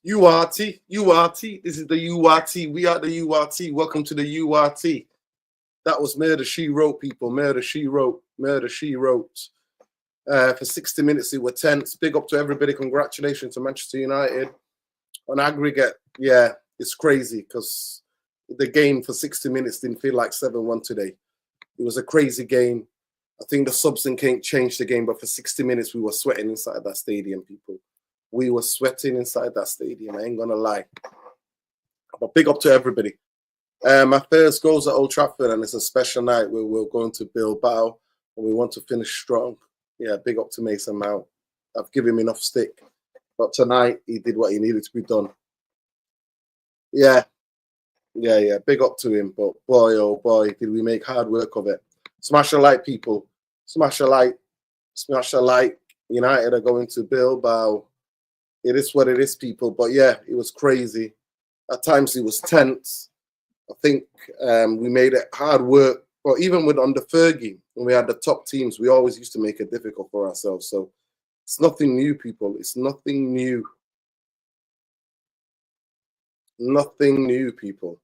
URT, URT. This is the URT. We are the URT. Welcome to the URT. That was Murder She Wrote, people. Murder She Wrote. Murder She Wrote. For 60 minutes, it were tense. Big up to everybody. Congratulations to Manchester United. On aggregate, yeah, it's crazy because the game for 60 minutes didn't feel like 7-1 today. It was a crazy game. I think the subs and can't change the game, but for 60 minutes, we were sweating inside that stadium, people. We were sweating inside that stadium. I ain't going to lie. But big up to everybody. My first goal's at Old Trafford, and it's a special night where we're going to Bilbao, and we want to finish strong. Yeah, big up to Mason Mount. I've given him enough stick. But tonight, he did what he needed to be done. Yeah. Big up to him. But boy, oh boy, did we make hard work of it. Smash a like, people. Smash a like. Smash a like. United are going to Bilbao. It is what it is, people. But yeah, it was crazy. At times, it was tense. I think we made it hard work. But even with under Fergie, when we had the top teams, we always used to make it difficult for ourselves. So it's nothing new, people. It's nothing new. Nothing new, people.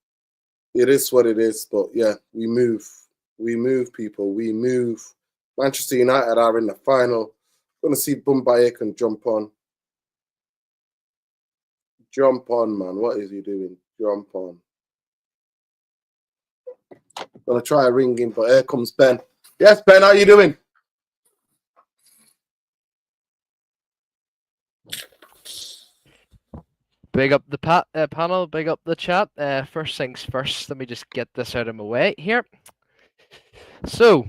It is what it is. But yeah, we move. We move, people. We move. Manchester United are in the final. Going to see Mbappe can jump on. Jump on, man. What is he doing? Jump on. Gonna try to ring him, but here comes Ben. Yes, Ben, how you doing? Big up the panel, big up the chat. First things first, let me just get this out of my way here. So,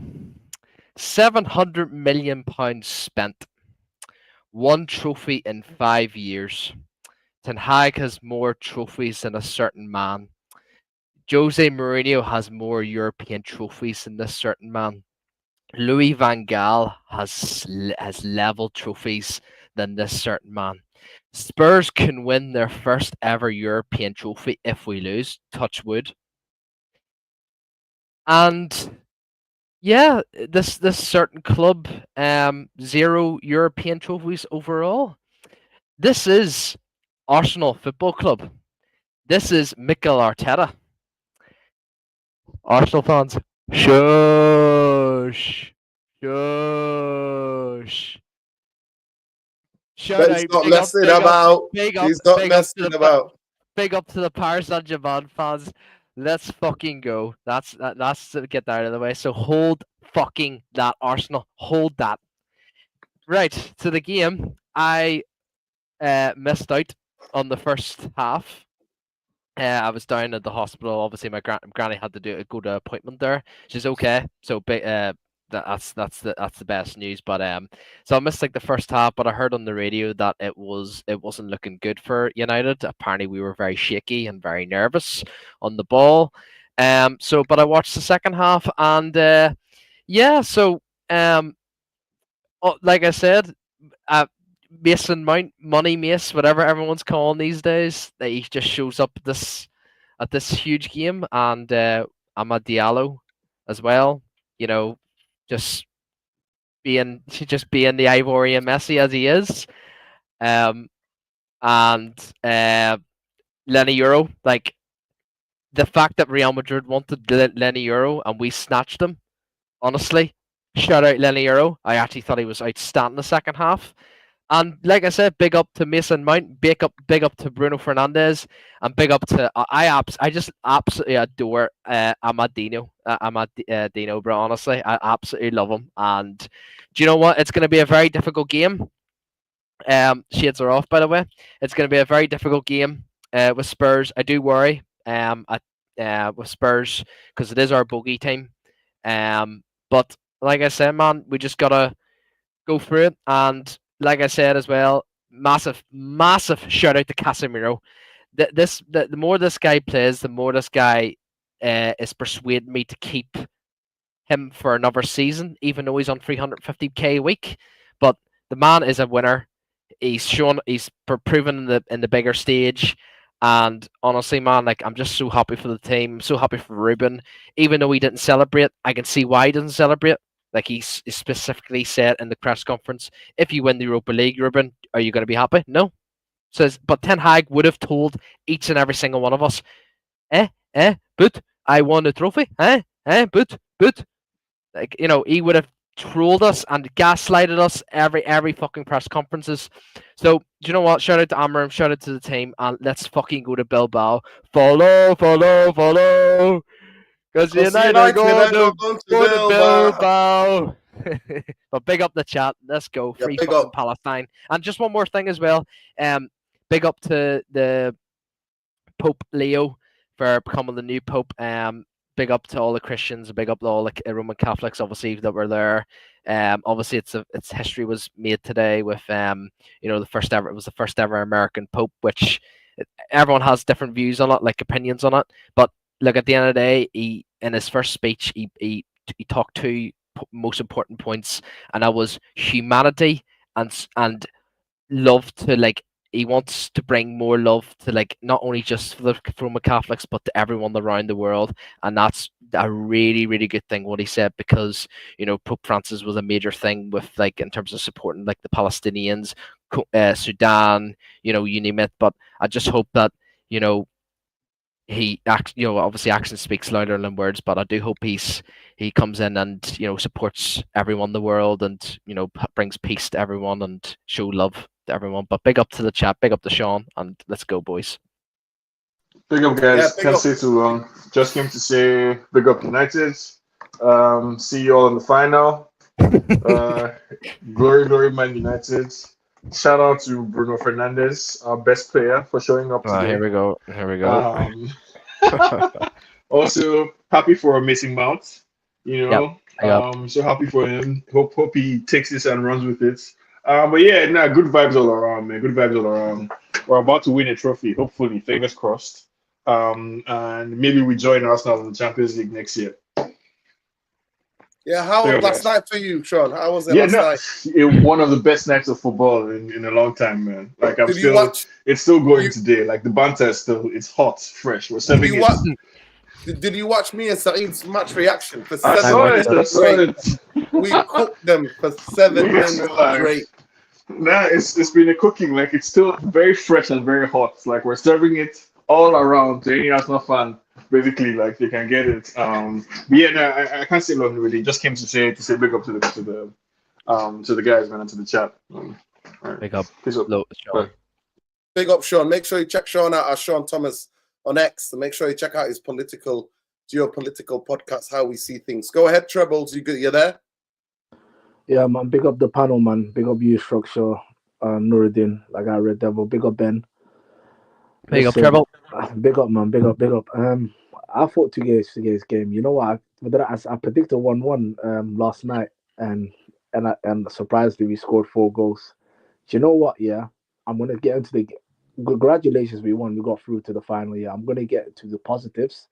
£700 million spent. One trophy in 5 years. Ten Hag has more trophies than a certain man. Jose Mourinho has more European trophies than this certain man. Louis van Gaal has level trophies than this certain man. Spurs can win their first ever European trophy if we lose, touch wood. And yeah, this certain club, 0 European trophies overall. This is Arsenal Football Club. This is Mikel Arteta. Arsenal fans, shush. Shout Ben's out, not big up, messing big up, about. big up, He's not big up to messing the about. big up to the Paris Saint-Germain fans. Let's fucking go. That's to get that out of the way. So hold fucking that, Arsenal. Hold that. Right, to the game. I missed out on the first half. I was down at the hospital. Obviously, my granny had to go to an appointment there. She's okay. So that's the best news. But so I missed like the first half, but I heard on the radio that it wasn't looking good for United. Apparently, we were very shaky and very nervous on the ball. But I watched the second half, and yeah. So like I said, Mason Mount, Money Mace, whatever everyone's calling these days, that he just shows up at this huge game, and Amad Diallo as well. You know, just being the Ivorian Messi as he is, and Lenny Euro. Like the fact that Real Madrid wanted Lenny Euro and we snatched him. Honestly, shout out Lenny Euro. I actually thought he was outstanding the second half. And like I said, big up to Mason Mount, big up to Bruno Fernandes, and big up to I just absolutely adore Dino, bro. Honestly, I absolutely love him. And do you know what? It's going to be a very difficult game. Shades are off, by the way. It's going to be a very difficult game with Spurs. I do worry with Spurs because it is our bogey team. But like I said, man, we just gotta go through it. And like I said as well, massive shout out to Casemiro. The more this guy plays, the more this guy is persuading me to keep him for another season, even though he's on 350k a week. But the man is a winner. He's proven in the bigger stage. And honestly, man, like I'm just so happy for the team, so happy for Ruben. Even though he didn't celebrate, I can see why he doesn't celebrate. Like he specifically said in the press conference, if you win the Europa League, Ruben, are you going to be happy? No. Says, but Ten Hag would have told each and every single one of us, but I won the trophy, but like, he would have trolled us and gaslighted us every fucking press conferences. So do you know what? Shout out to Amram, shout out to the team, and let's fucking go to Bilbao. Follow, follow, follow. Because Because United are United going are to going to go to Bilbao. Bilbao. But big up the chat. Let's go. Yeah, Free big fucking up. Palestine. And just one more thing as well. Big up to the Pope Leo for becoming the new Pope. Big up to all the Christians. Big up to all the Roman Catholics, obviously, that were there. Obviously, its history was made today with the first ever. It was the first ever American Pope, which everyone has different views on it, like opinions on it. But look, at the end of the day, he in his first speech, he talked two most important points, and that was humanity and love to, like, he wants to bring more love to, like, not only just for the Roman Catholics but to everyone around the world, and that's a really really good thing what he said, because Pope Francis was a major thing with, like, in terms of supporting, like, the Palestinians, Sudan, you name it. But I just hope that you know he acts, obviously action speaks louder than words, but I do hope he comes in and supports everyone in the world, and brings peace to everyone and show love to everyone. But big up to the chat, big up to Sean, and let's go, boys. Big up, Yeah, guys. big Can't up. say too long. Just came to say big up United. See you all in the final. Uh, glory, glory, Man United. Shout out to Bruno Fernandes, our best player, for showing up Here today. we go. Here we go. Um, also, happy for Mason Mount. Yep. Big up. So happy for him. Hope he takes this and runs with it. But yeah, nah, good vibes all around, man. Good vibes all around. We're about to win a trophy, hopefully. Fingers crossed. And maybe we join Arsenal in the Champions League next year. Yeah, how There was you go, last guys. night for you, Sean? How was it Yeah, last no, night? one of the best nights of football in a long time, man. Like Did you watch? it's still going You today. Like the banter is still, it's hot, fresh. We're did serving you it. watch? Did you watch me and Saeed's match reaction for I I 7 saw watched it. minutes it. I saw straight? it. We cooked them for 7 minutes straight. Like, nah, it's been a cooking. Like it's still very fresh and very hot. Like we're serving it all around to any Arsenal fan. Basically, like they can get it. But yeah, no, I can't say long really. Just came to say big up to the guys, man, and to the chat. All right, Big up. peace up. Bye. Sean. Big up, Sean. Make sure you check Sean out as Sean Thomas on X, and make sure you check out his geopolitical podcast, How We See Things. Go ahead, Trebles. You there? Yeah, man. Big up the panel, man. Big up you, Structure, Nuruddin, like I Red Devil. Big up Ben. Big up, Listen, Treble. big up, man. Big up, big up. I thought today's game. You know what? I predicted 1-1 last night, and surprisingly we scored 4 goals. Do you know what? Yeah, I'm gonna get into the. Congratulations, we won. We got through to the final. Yeah, I'm gonna get to the positives,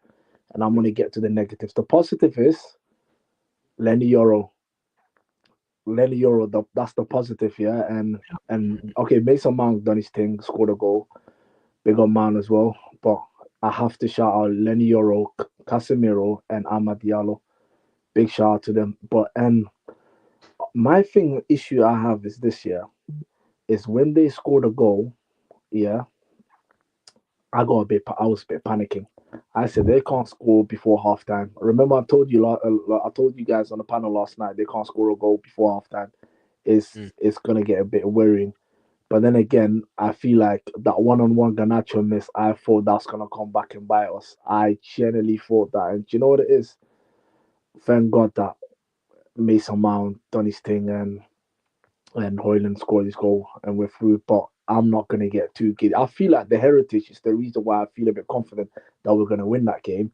and I'm gonna get to the negatives. The positive is Lenny Euro. Lenny Euro, that's the positive, yeah. And okay, Mason Mount done his thing, scored a goal. Big up man as well. But I have to shout out Lenny Euro, Casemiro, and Amad Diallo. Big shout out to them. But my issue I have is this year is when they scored a goal, yeah, I was a bit panicking. I said they can't score before halftime. Remember, I told you guys on the panel last night they can't score a goal before halftime. It's gonna get a bit worrying. But then again, I feel like that one-on-one Garnacho miss, I thought that's gonna come back and bite us. I genuinely thought that, and do you know what it is? Thank God that Mason Mount done his thing and Hoyland scored his goal and we're through. But I'm not gonna get too giddy. I feel like the heritage is the reason why I feel a bit confident that we're gonna win that game.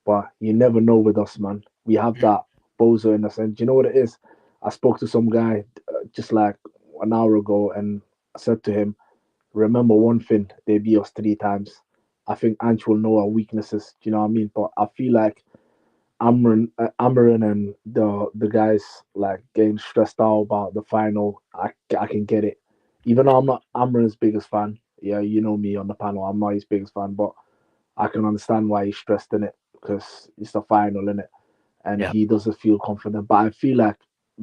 But you never know with us, man. We have that bozo in us, and do you know what it is? I spoke to some guy just like an hour ago, and I said to him, "Remember one thing: they beat us 3 times. I think Ange will know our weaknesses. Do you know what I mean? But I feel like Amarin and the guys like getting stressed out about the final. I can get it, even though I'm not Amarin's biggest fan. Yeah, you know me on the panel. I'm not his biggest fan, but I can understand why he's stressed in it because it's the final, in it, and Yeah. he doesn't feel confident. But I feel like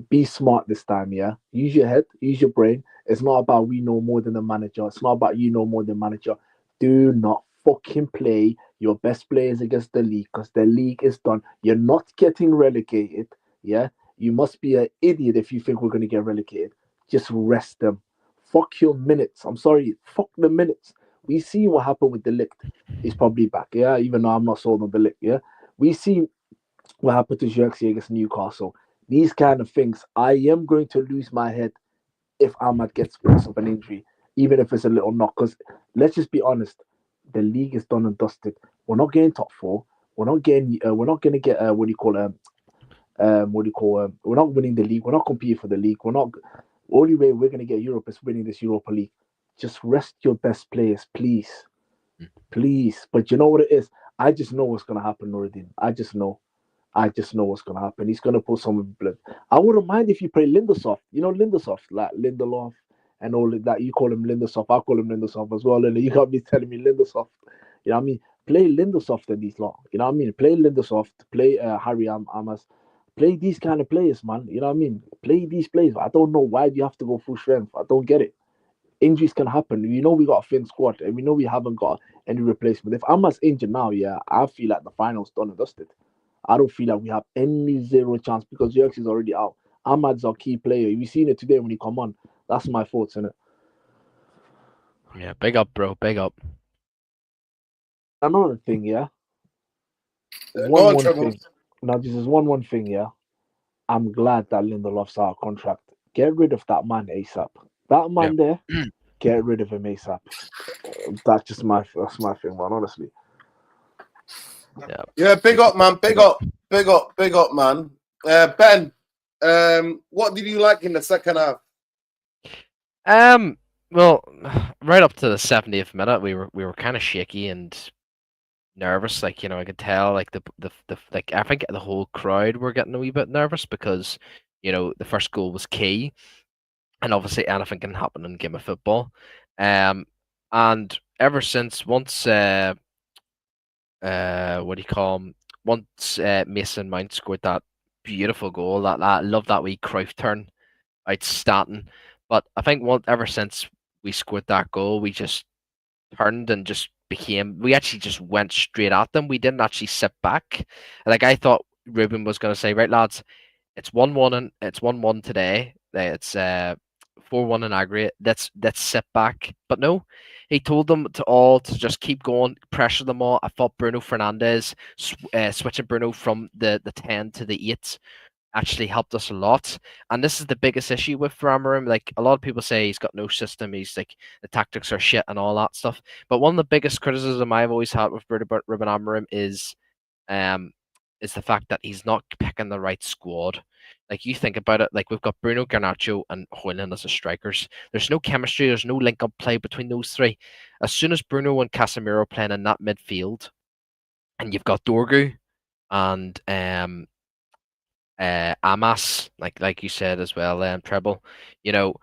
be smart this time, yeah. Use your head, use your brain. It's not about we know more than the manager. It's not about you know more than manager. Do not fucking play your best players against the league because the league is done. You're not getting relegated, yeah. You must be an idiot if you think we're gonna get relegated. Just rest them. Fuck your minutes. I'm sorry. Fuck the minutes. We see what happened with the Ligt. He's probably back, yeah. Even though I'm not sold on the Ligt, yeah. We see what happened to Xerxes against Newcastle. These kind of things, I am going to lose my head if Ahmad gets because of an injury, even if it's a little knock. Because let's just be honest, the league is done and dusted. We're not getting top four. We're not getting. We're not going to get. What do you call what do you call we're not winning the league. We're not competing for the league. We're not. Only way we're going to get Europe is winning this Europa League. Just rest your best players, please, please. But you know what it is. I just know what's going to happen, Nuruddin. I just know. I just know what's gonna happen. He's gonna put some blood. I wouldn't mind if you play Lindelof. You know Lindelof, like Lindelof and all of that. You call him Lindelof. I call him Lindelof as well. And you got me telling me Lindelof. You know what I mean? Play Lindelof than these lot. You know what I mean? Play Lindelof. Play Harry Amas. Play these kind of players, man. You know what I mean? Play these players. I don't know why do you have to go full strength. I don't get it. Injuries can happen. We know we got a thin squad, and we know we haven't got any replacement. If Amas injured now, yeah, I feel like the finals done and dusted. I don't feel like we have any zero chance because Yerkes is already out. Ahmad's our key player. We've seen it today when he come on. That's my thoughts on it. Yeah, big up, bro. Big up. Another thing, yeah. Go on, Trevor. Thing. Now, this is one thing, yeah. I'm glad that Lindelof's out of contract. Get rid of that man ASAP. That man there, get rid of him ASAP. That's my thing, man. Honestly. Yeah, big up, man. Big up, man. Ben, what did you like in the second half? Well, right up to the 70th minute, we were kind of shaky and nervous. Like, I could tell, like the like I think the whole crowd were getting a wee bit nervous because the first goal was key, and obviously anything can happen in a game of football. And ever since what do you call him? Once Mason Mount scored that beautiful goal, that I love that wee Cruyff turn, outstanding. But I think ever since we scored that goal, we just turned and just we actually just went straight at them. We didn't actually sit back. Like I thought Ruben was going to say, right, lads, it's 1-1 and it's 1-1 today. It's 4-1 in aggregate. Let's sit back. But no, he told them to just keep going, pressure them all. I thought Bruno Fernandes switching Bruno from the 10 to the 8 actually helped us a lot. And this is the biggest issue with Amorim. Like a lot of people say he's got no system. He's like the tactics are shit and all that stuff. But one of the biggest criticism I've always had with Ruben Amorim is the fact that he's not picking the right squad. Like you think about it, like we've got Bruno Garnacho and Højlund as the strikers. There's no chemistry. There's no link-up play between those three. As soon as Bruno and Casemiro playing in that midfield, and you've got Dorgu and Amas, like you said as well, Treble, you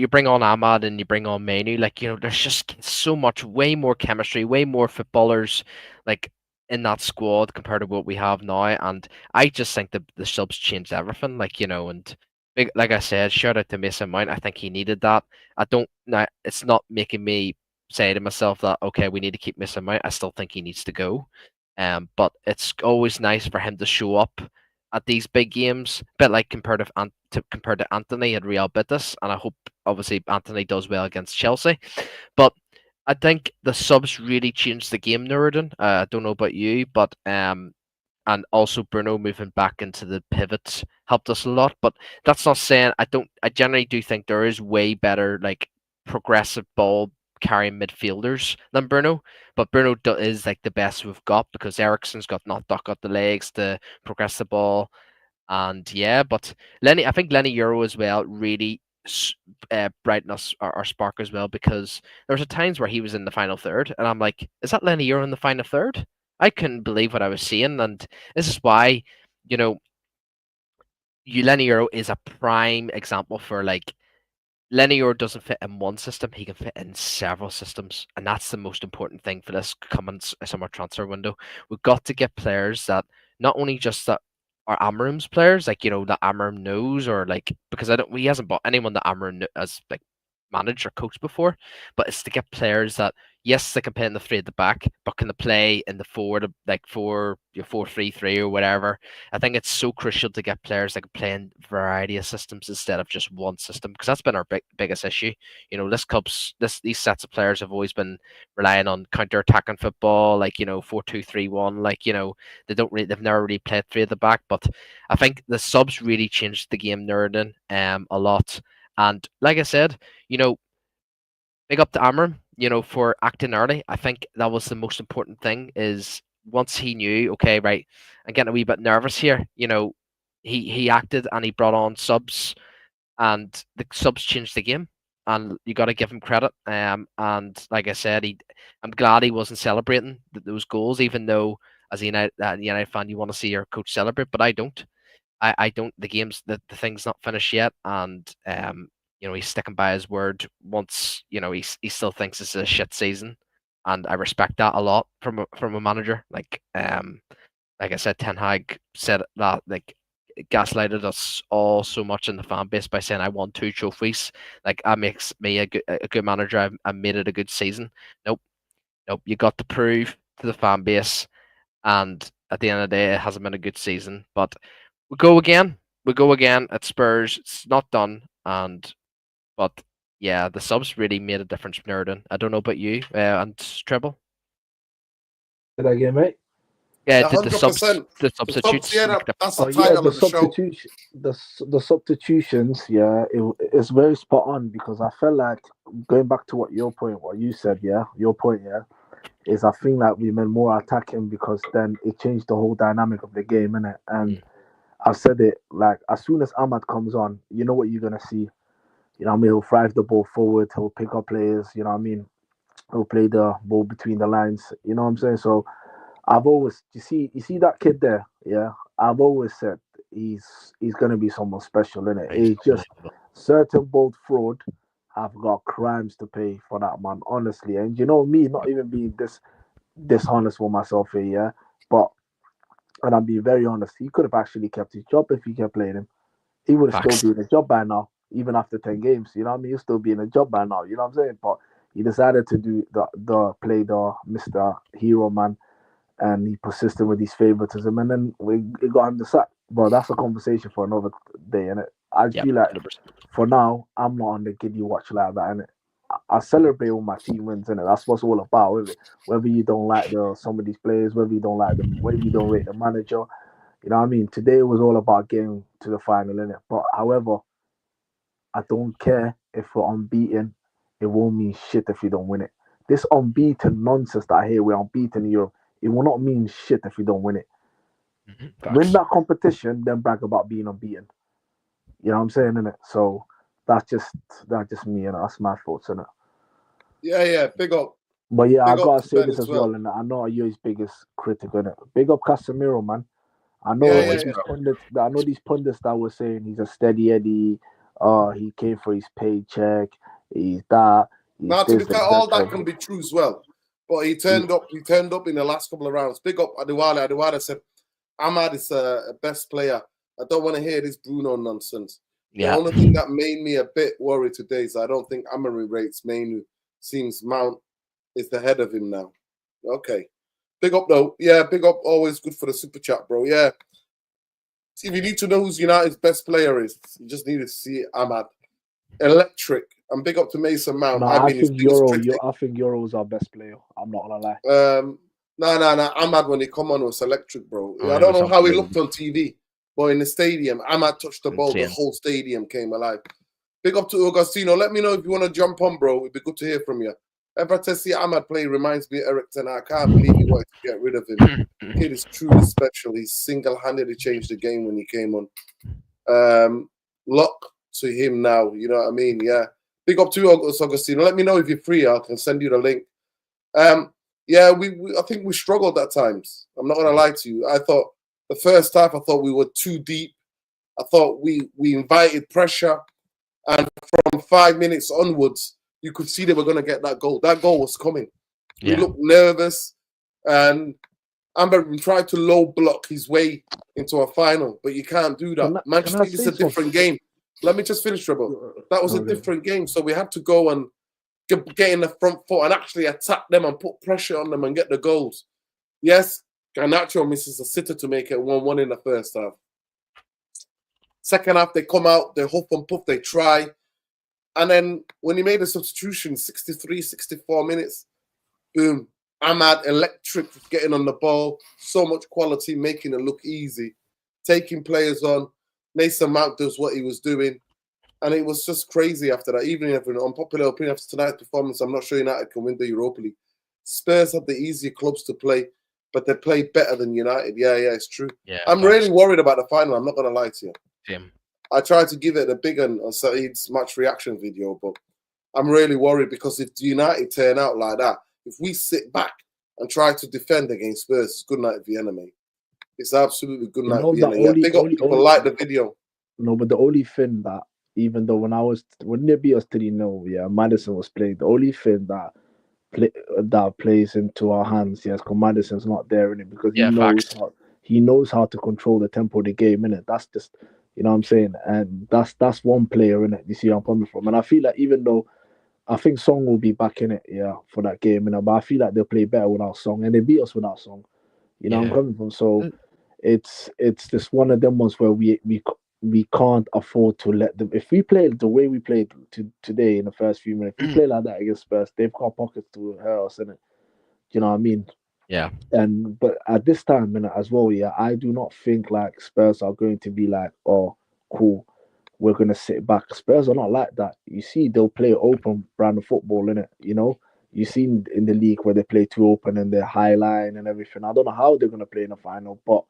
bring on Ahmad and you bring on Menu, there's just so much, way more chemistry, way more footballers, like in that squad compared to what we have now. And I just think the subs changed everything, and like I said, shout out to Mason Mount. I think he needed that. Now it's not making me say to myself that okay, we need to keep Mason Mount. I still think he needs to go. But it's always nice for him to show up at these big games, a bit like compared to Anthony at Real Betis, and I hope obviously Anthony does well against Chelsea. But I think the subs really changed the game, Nuruddin. I don't know about you, but and also Bruno moving back into the pivots helped us a lot. But that's not saying I generally do think there is way better like progressive ball carrying midfielders than Bruno. But Bruno is like the best we've got because Eriksen's got the legs to progress the ball. And yeah, but I think Lenny Euro as well really brighten us our spark as well, because there was a times where he was in the final third and I'm like, is that Lenny Euro in the final third? I couldn't believe what I was seeing. And this is why, Lenny Euro is a prime example for like Lenny Euro doesn't fit in one system, he can fit in several systems. And that's the most important thing for this coming summer transfer window. We've got to get players that not only just that our Amram's players, like that Amram knows, or like because he hasn't bought anyone that Amram as like managed or coached before, but it's to get players that yes they can play in the three at the back, but can they play in the four to like 4-3-3 or whatever. I think it's so crucial to get players that can play in variety of systems instead of just one system, because that's been our biggest issue. These sets of players have always been relying on counter attacking football, like 4-2-3-1, like they've never really played three at the back. But I think the subs really changed the game, Nerdin, a lot. And like I said, big up to Amram, for acting early. I think that was the most important thing. Is once he knew, okay, right, I'm getting a wee bit nervous here. He acted and he brought on subs, and the subs changed the game. And you got to give him credit. And like I said, I'm glad he wasn't celebrating those goals, even though as a United fan, you want to see your coach celebrate, but I don't. I don't. The thing's not finished yet, and he's sticking by his word. Once he still thinks it's a shit season, and I respect that a lot from a manager. Like I said, Ten Hag said that like gaslighted us all so much in the fan base by saying I won 2 trophies. Like that makes me a good manager. I made it a good season. Nope, nope. You got to prove to the fan base, and at the end of the day, it hasn't been a good season, but. We go again. We go again at Spurs. It's not done, but yeah, the subs really made a difference, Nerdin. I don't know about you and Treble. Did I get mate? Yeah, Yeah, did the subs 100%. the The subs, substitutes yeah, make a difference? that's the Oh yeah, title the of the show. substitution, the substitutions. Yeah, it's very spot on because I felt like going back to what you said. Yeah, your point. Yeah, is I think that we meant more attacking because then it changed the whole dynamic of the game, innit? And I've said it like as soon as Ahmad comes on, you know what you're gonna see. You know what I mean? He'll drive the ball forward. He'll pick up players. You know what I mean? He'll play the ball between the lines. You know what I'm saying? So I've always you see that kid there, yeah. I've always said he's gonna be someone special in it. Right, It's just unbelievable. certain bold fraud have got crimes to pay for that man, honestly. And you know me, not even being this dishonest with myself here, yeah. But and I'm being very honest, he could have actually kept his job if he kept playing him. He would have still Facts. been in a job by now, even after 10 games. You know what I mean? He'll still be in a job by now. You know what I'm saying? But he decided to do the play the Mr. Hero man, and he persisted with his favoritism, and then it got him the sack. But that's a conversation for another day, innit? I Yeah, feel like 100%. for now, I'm not on the giddy watch like that, innit? I celebrate when my team wins, innit? That's what's all about, isn't it? Whether you don't like some of these players, whether you don't like them, whether you don't rate the manager, you know what I mean? Today was all about getting to the final, innit? But however, I don't care if we're unbeaten. It won't mean shit if you don't win it. This unbeaten nonsense that I hear we're unbeaten in Europe, it will not mean shit if you don't win it. Win Facts. that competition, then brag about being unbeaten. You know what I'm saying, innit? So that's just me, and that's my thoughts on it. Yeah, big up. But yeah, I Big up gotta to say Ben this as as well, well. and I know you're his biggest critic on it. Big up Casemiro, man. I know Yeah, Always, yeah, these bro. pundits. I know these pundits that were saying he's a steady Eddie. He came for his paycheck. He's that. He's Now, to be this, fair, all that etc. can be true as well. But he turned up. He turned up in the last couple of rounds. Big up Adewale. Adewale said, "Ahmad is a best player. I don't want to hear this Bruno nonsense." The Yeah. only thing that made me a bit worried today is I don't think Amory rates Mainu. Seems Mount is the head of him now. Okay. Big up though. Yeah, big up. Always good for the super chat, bro. Yeah. See, if you need to know who's United's best player is, you just need to see Ahmad. Electric. And big up to Mason Mount. No, I've I been his think biggest critic. I think Euro's our best player. I'm not gonna lie. No. Ahmad, when he come on, was electric, bro. Oh, I it don't was know how he looked unbelievable. on TV, but in the stadium, Ahmad touched the ball. The Insane. whole stadium came alive. Big up to Augustino. Let me know if you want to jump on, bro. It'd be good to hear from you. Ever to see Ahmad play reminds me of Eric Ten Hag. I can't believe he wanted to get rid of him. Kid is truly special. He single-handedly changed the game when he came on. Luck to him now. You know what I mean? Yeah. Big up to Augustino. Let me know if you're free. I can send you the link. Yeah, I think we struggled at times. I'm not gonna lie to you. I thought the first half, I thought we were too deep. I thought we invited pressure, and from 5 minutes onwards, you could see they were gonna get that goal. That goal was coming. We Yeah. looked nervous, and Amber tried to low block his way into a final, but you can't do that. Manchester City is a different game. Let me just finish, Rebel. That was a different game, so we had to go and get in the front foot and actually attack them and put pressure on them and get the goals. Yes, Garnacho misses a sitter to make it 1-1 in the first half. Second half, they come out, they huff and puff, they try. And then when he made a substitution, 63, 64 minutes, boom. Ahmad, electric, getting on the ball. So much quality, making it look easy. Taking players on. Mason Mount does what he was doing. And it was just crazy after that. Even if an unpopular opinion after tonight's performance, I'm not sure United can win the Europa League. Spurs have the easier clubs to play, but they play better than United. Yeah, it's true. Yeah, I'm really worried about the final. I'm not going to lie to you. Same. I tried to give it a big one on Saeed's match reaction video, but I'm really worried because if United turn out like that, if we sit back and try to defend against Spurs, it's good night Vienna, mate. It's absolutely good night Vienna. Yeah, big up people like the video. No, but the only thing that, even though when they beat us 3-0, yeah, Maddison was playing. The only thing that plays into our hands, yes, because Maddison's not there in it because he knows how to control the tempo of the game, innit? That's just, you know what I'm saying? And that's one player, innit? You see where I'm coming from? And I feel like even though I think Song will be back in it, yeah, for that game, but I feel like they'll play better without Song, and they beat us without Song. You know where I'm coming from? So it's just one of them ones where we can't afford to let them. If we play the way we played today in the first few minutes, if we play like that against Spurs, they've got pockets to hurt us, innit? You know what I mean? Yeah. But at this time, innit, as well, yeah, I do not think like Spurs are going to be like, oh, cool, we're going to sit back. Spurs are not like that. You see, they'll play open brand of football, innit? You know? You see in the league where they play too open and they're high line and everything. I don't know how they're going to play in the final, but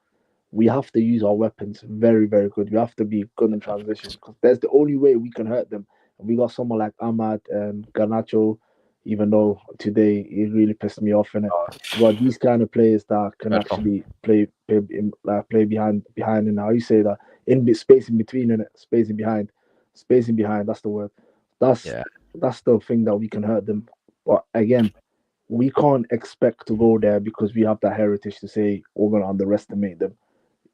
we have to use our weapons very, very good. We have to be good in transition because that's the only way we can hurt them. And we got someone like Ahmad and Garnacho, even though today it really pissed me off in it. We got these kind of players that can actually play behind. And how you say that in space in between, in it, spacing behind. That's the word. That's the thing that we can hurt them. But again, we can't expect to go there because we have that heritage to say we're going to underestimate them.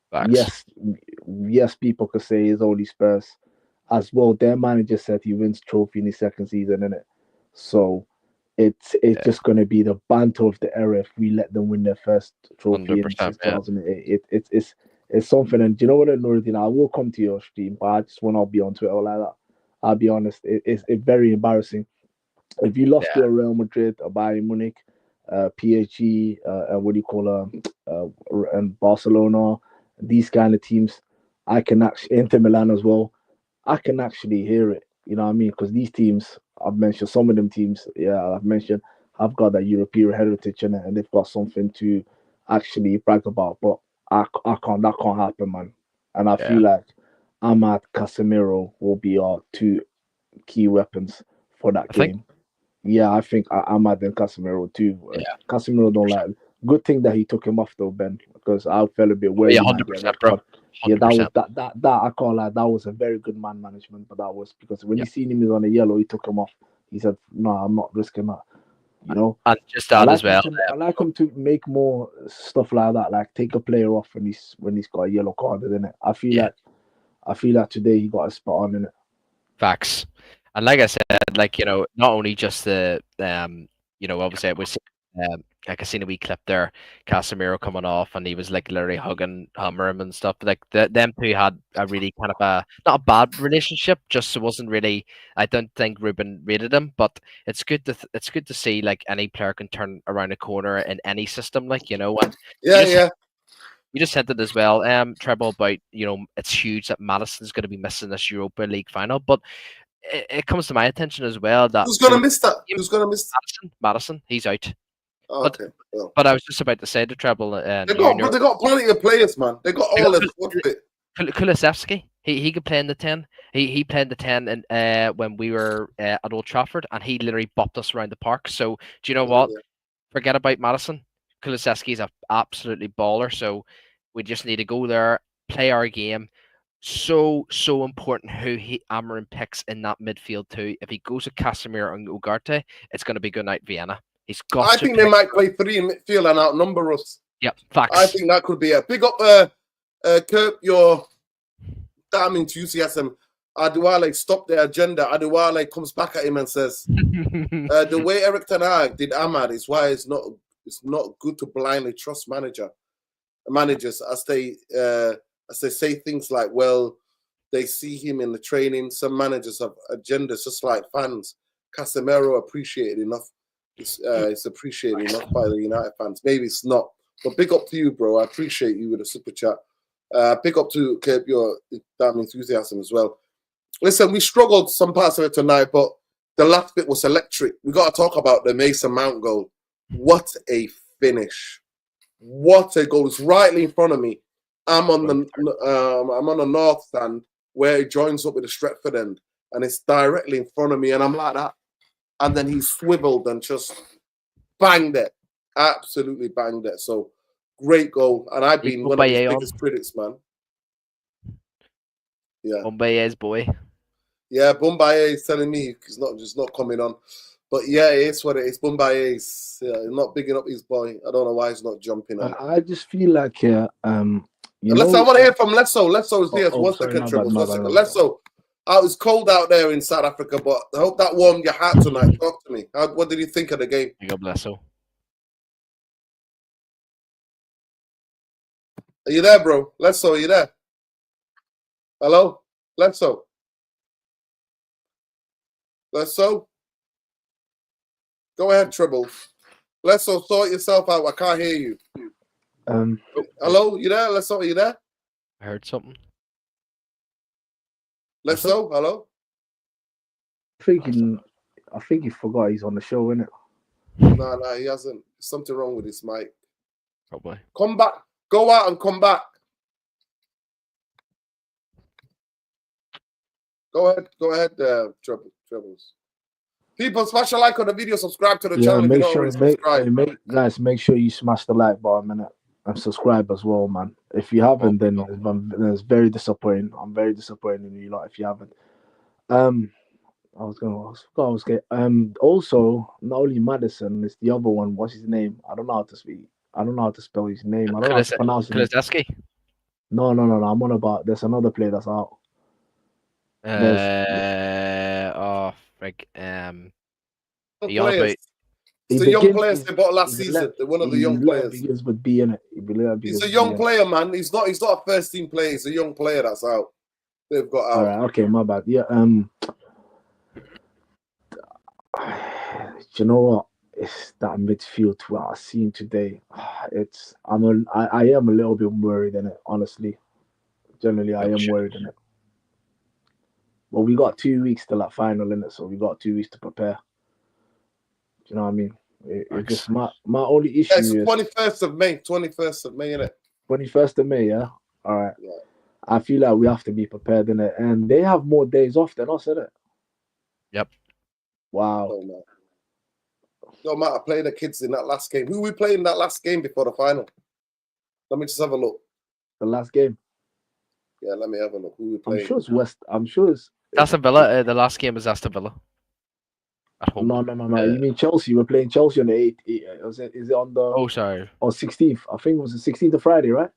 Facts. Yes, people could say it's only Spurs. As well, their manager said he wins trophy in his second season, innit? So it's just going to be the banter of the era if we let them win their first trophy in 2008. It's something. And do you know what, Nuruddin? I will come to your stream, but I just want to be on Twitter like that. I'll be honest. It's very embarrassing. If you lost to a Real Madrid, a Bayern Munich, PSG, what do you call and Barcelona, these kind of teams, I can actually, Inter Milan as well, I can actually hear it. You know what I mean? Because these teams, I've mentioned some of them teams, I've mentioned, have got that European heritage in it, and they've got something to actually brag about. But that can't happen, man. And I feel like Ahmad, Casemiro will be our two key weapons for that game. Yeah, I think Ahmad and Casemiro too. Casemiro don't like. Good thing that he took him off though, Ben, because I felt a bit worried. 100%, bro. 100%. Yeah, that I can't lie. That was a very good man management, but that was because when he seen him is on a yellow, he took him off. He said, "No, I'm not risking that." You know. And just that as well. I like him to make more stuff like that, like take a player off when he's got a yellow card in it. I feel like today he got a spot on in it. Facts. And like I said, like, you know, not only just the you know, obviously it was like I seen a wee clip there, Casemiro coming off and he was like literally hugging him and stuff. Like them two had a really kind of not a bad relationship, just it wasn't really. I don't think Ruben rated him, but it's good to see like any player can turn around a corner in any system, like, you know. And you just hinted as well, Treble, about, you know, it's huge that Madison's going to be missing this Europa League final, but it comes to my attention as well that who's going to miss that? Who's going to miss Madison? He's out. Oh, okay. But I was just about to say to Treble, they got plenty of players, man. They got all of it. Kulusevski, he could play in the 10. He played the 10 and when we were at Old Trafford, and he literally bopped us around the park. So do you know what? Forget about Madison. Kulusevski is an absolutely baller. So we just need to go there, play our game. So important who Amarin picks in that midfield too. If he goes with Casemiro and Ugarte, it's going to be good night Vienna. He's got. I think they might play three in midfield and outnumber us. Yep, I facts. think that could be a big up. Curb your damn enthusiasm. Adewale stop the agenda. Adewale comes back at him and says, "The way Eric Ten Hag did Ahmad is why it's not good to blindly trust managers as they say things like, well, they see him in the training. Some managers have agendas just like fans. Casemiro appreciated enough. It's appreciated enough by the United fans. Maybe it's not, but big up to you, bro. I appreciate you with a super chat. Big up to Curb your damn enthusiasm as well. Listen, we struggled some parts of it tonight, but the last bit was electric. We got to talk about the Mason Mount goal. What a finish! What a goal! It's rightly in front of me. I'm on the north stand where it joins up with the Stretford end, and it's directly in front of me, and I'm like that. And then he swiveled and just banged it, absolutely banged it. So great goal, and I've been one of his biggest critics, man. Yeah, Bombay's boy. Yeah, Bumbaye is telling me he's not coming on. But yeah, it's what it is. Bumbaye is not bigging up his boy. I don't know why he's not jumping on. I just feel like I want to hear from Lesso. Lesso is here. One second, Trevor. Lesso, it's cold out there in South Africa, but I hope that warmed your heart tonight. Talk to me. What did you think of the game? God bless you. Are you there, bro? Lesso, are you there? Hello? Lesso? Lesso? Go ahead, Tribble. Lesso, sort yourself out. I can't hear you. Hello? You there? Lesso, are you there? I heard something. Lesso, hello? I think he forgot he's on the show, innit? No, he hasn't. There's something wrong with his mic. Probably. Come back. Go out and come back. Go ahead, Trebles. People, smash a like on the video, subscribe to the channel if you don't already subscribe. Guys, make sure you smash the like button and subscribe as well, man. If you haven't, then it's very disappointing. I'm very disappointed in you lot if you haven't. Also, not only Madison, it's the other one. What's his name? I don't know how to speak. I don't know how to spell his name. I don't know how to pronounce it. Kulusevski? No. I'm on about. There's another player that's out. Frig. It's a young player they bought last season. One of the young players. Begins with B in it. He's a young player, man. He's not a first team player. He's a young player that's out. They've got out. All right. Okay, my bad. Yeah. You know what? It's that midfield what I've seen today. I am a little bit worried in it, honestly. Generally, I am worried in it. Well, we got 2 weeks till that final in it, so we got 2 weeks to prepare. Do you know what I mean? It's just my only issue is 21st of May. 21st of May, innit? 21st of May, yeah. All right. Yeah. I feel like we have to be prepared in it, and they have more days off than us, innit? Yep. Wow. No matter, play the kids in that last game. Who we playing in that last game before the final? Let me just have a look. The last game. Yeah, let me have a look. Who we playing? I'm sure it's West. I'm sure it's Aston Villa. The last game is Aston Villa. At home. No. You mean Chelsea? We're playing Chelsea on the 8th. Is it on the? Oh, sorry. On 16th. I think it was the 16th of Friday, right?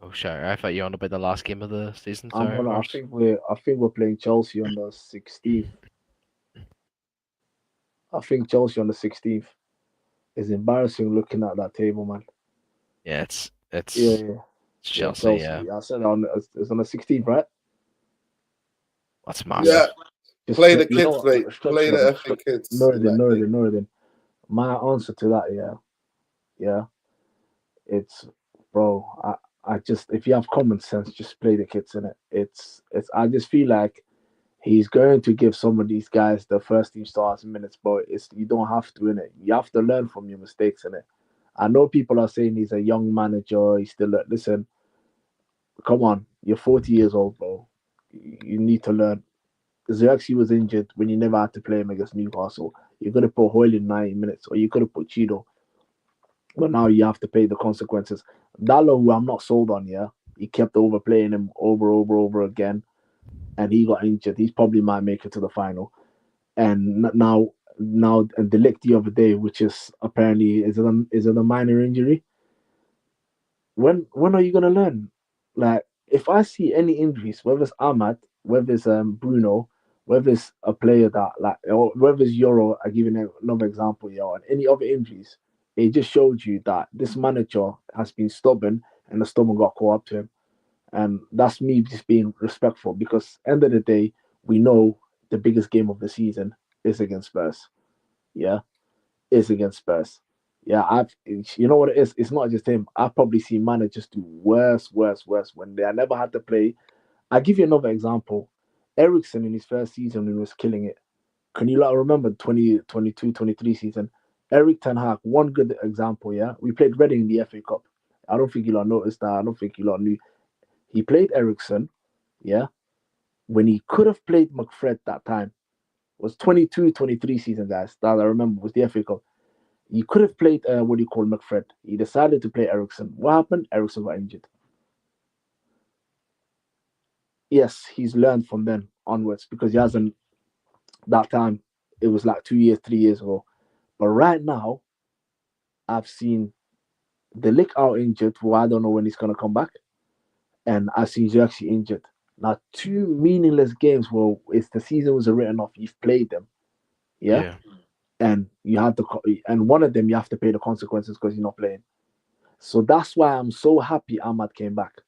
Oh, sorry. I thought you were on about the last game of the season. I think we're playing Chelsea on the 16th. I think Chelsea on the 16th. It's embarrassing looking at that table, man. Yeah, it's Chelsea. Yeah. I said it's on the 16th, right? That's massive. Yeah. Play the kids, mate. Play the effing kids. Northern. My answer to that, yeah. It's, bro. I just, if you have common sense, just play the kids in it. It's. I just feel like he's going to give some of these guys the first team starts minutes, but you don't have to in it. You have to learn from your mistakes in it. I know people are saying he's a young manager. He's still listen. Come on, you're 40 years old, bro. You need to learn. Xerxes was injured when you never had to play him against Newcastle. You could have put Hoyle in 90 minutes, or you could have put Cheeto. But now you have to pay the consequences. Dallo, who I'm not sold on, he kept overplaying him over again, and he got injured. He's probably might make it to the final. And now and Delict the other day, which is apparently is it a minor injury? when are you gonna learn? Like, if I see any injuries, whether it's Ahmad, whether it's Bruno, whether it's a player that like, or whether it's Euro, I give you another example, yo, and any other injuries, it just showed you that this manager has been stubborn, and the stubborn got caught up to him, and that's me just being respectful because end of the day, we know the biggest game of the season is against Spurs. Yeah, is against Spurs. Yeah, you know what it is? It's not just him. I've probably seen managers do worse, worse, worse when they never had to play. I'll give you another example. Ericsson in his first season when he was killing it. Can you like remember 2022, 23 season? Eric Ten Hag, one good example, yeah. We played Reading in the FA Cup. I don't think you lot noticed that. I don't think you lot knew. He played Ericsson, yeah, when he could have played McFred that time. It was 22, 23 season, guys. That I remember was the FA Cup. You could have played what do you call McFred. He decided to play Ericsson. What happened? Ericsson got injured. Yes, he's learned from then onwards because he hasn't that time. It was like 2 years, 3 years ago. But right now, I've seen the Lick out injured. Well, I don't know when he's gonna come back, and I've seen Xerxes injured. Now, two meaningless games. Well, if the season was written off, you've played them, yeah, Yeah. and you have to, and one of them you have to pay the consequences because you're not playing. So that's why I'm so happy Ahmad came back.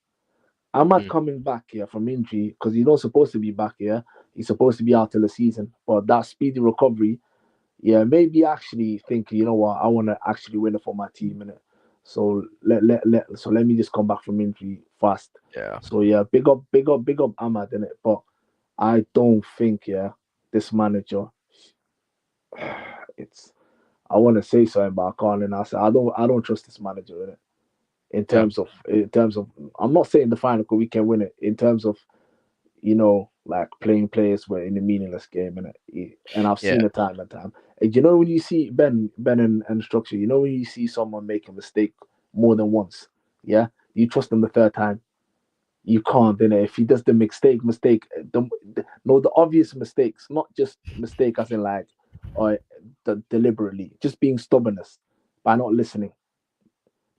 Ahmad Mm. coming back here from injury because he's not supposed to be back here. He's supposed to be out till the season. But that speedy recovery, yeah, maybe actually think, you know what, I want to actually win it for my team in it. So let me just come back from injury fast. Yeah. So yeah, big up Ahmad in it. But I don't think this manager, it's I want to say something, but I can't. And I say I don't trust this manager in it. Yeah. In terms of I'm not saying the final because we can win it in terms of like playing players were in a meaningless game and I've Yeah. seen it time and time. And you know when you see Ben and structure, you know when you see someone make a mistake more than once, yeah, you trust them the third time. You can't, then if he does the mistake, the obvious mistakes, not just mistake as in like or deliberately, just being stubbornness by not listening.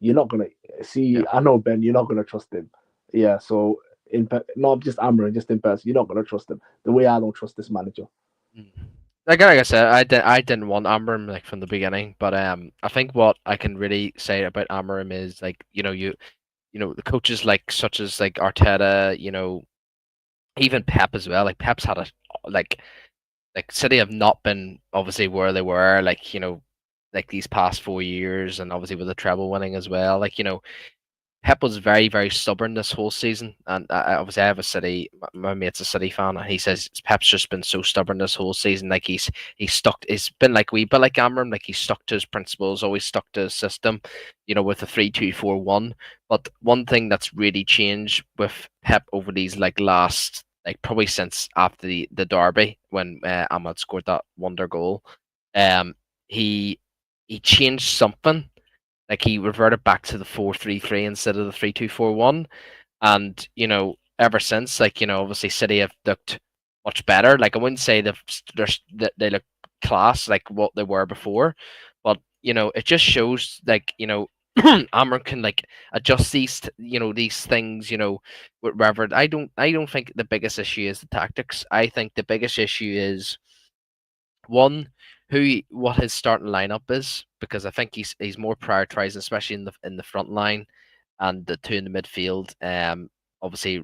You're not gonna see. Yeah. I know Ben. You're not gonna trust him. Yeah. So not just Amarin, just in person, you're not gonna trust him the way I don't trust this manager. Mm. Like I said, I didn't want Amram like from the beginning, but I think what I can really say about Amram is like the coaches like such as like Arteta, even Pep as well. Like Pep's had a like City have not been obviously where they were like these past 4 years, and obviously with the treble winning as well. Pep was very, very stubborn this whole season, and obviously I have a City. My mate's a City fan, and he says Pep's just been so stubborn this whole season. Like he's stuck. It's been like we, but like Amram, like he's stuck to his principles, always stuck to his system, with a 3-2-4-1. But one thing that's really changed with Pep over these like last, like probably since after the derby when Ahmad scored that wonder goal, um, he he changed something, like he reverted back to the 4-3-3 instead of the 3-2-4-1. And ever since, obviously City have looked much better. Like I wouldn't say they look class like what they were before, but it just shows Amr can like adjust these things, wherever. I don't think the biggest issue is the tactics. I think the biggest issue is one, what his starting lineup is, because I think he's more prioritized, especially in the front line and the two in the midfield. Obviously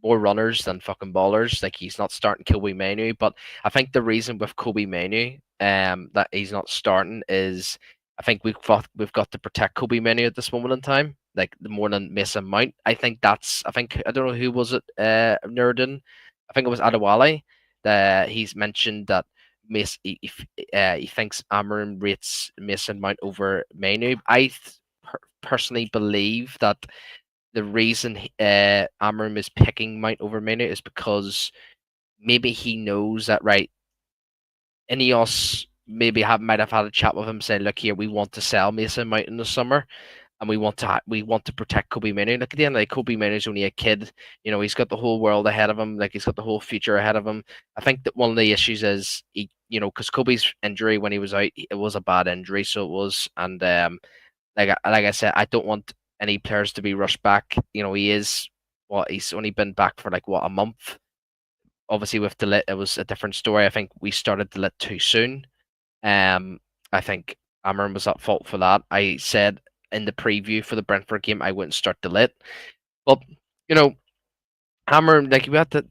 more runners than fucking ballers. Like he's not starting Kobe Manu, but I think the reason with Kobe Manu that he's not starting is I think we've got to protect Kobe Manu at this moment in time, like the more than Mason Mount. I don't know who was it, Nerdin. I think it was Adewale. He's mentioned that he thinks Amarin rates Mason Mount over Manu. Personally believe that the reason Amarim is picking Mount over Manu is because maybe he knows that, right, Ineos maybe might have had a chat with him saying, look here, we want to sell Mason Mount in the summer, and we want to protect Kobe Manu. Look, at the end of the day, Kobe Manu's only a kid. He's got the whole world ahead of him. Like he's got the whole future ahead of him. I think that one of the issues is because Kobe's injury when he was out, it was a bad injury, so it was. And like I said, I don't want any players to be rushed back. He is he's only been back for like a month. Obviously, with De Ligt, it was a different story. I think we started De Ligt too soon. I think Amarin was at fault for that. I said in the preview for the Brentford game I wouldn't start De Ligt, but Amarin, like we have to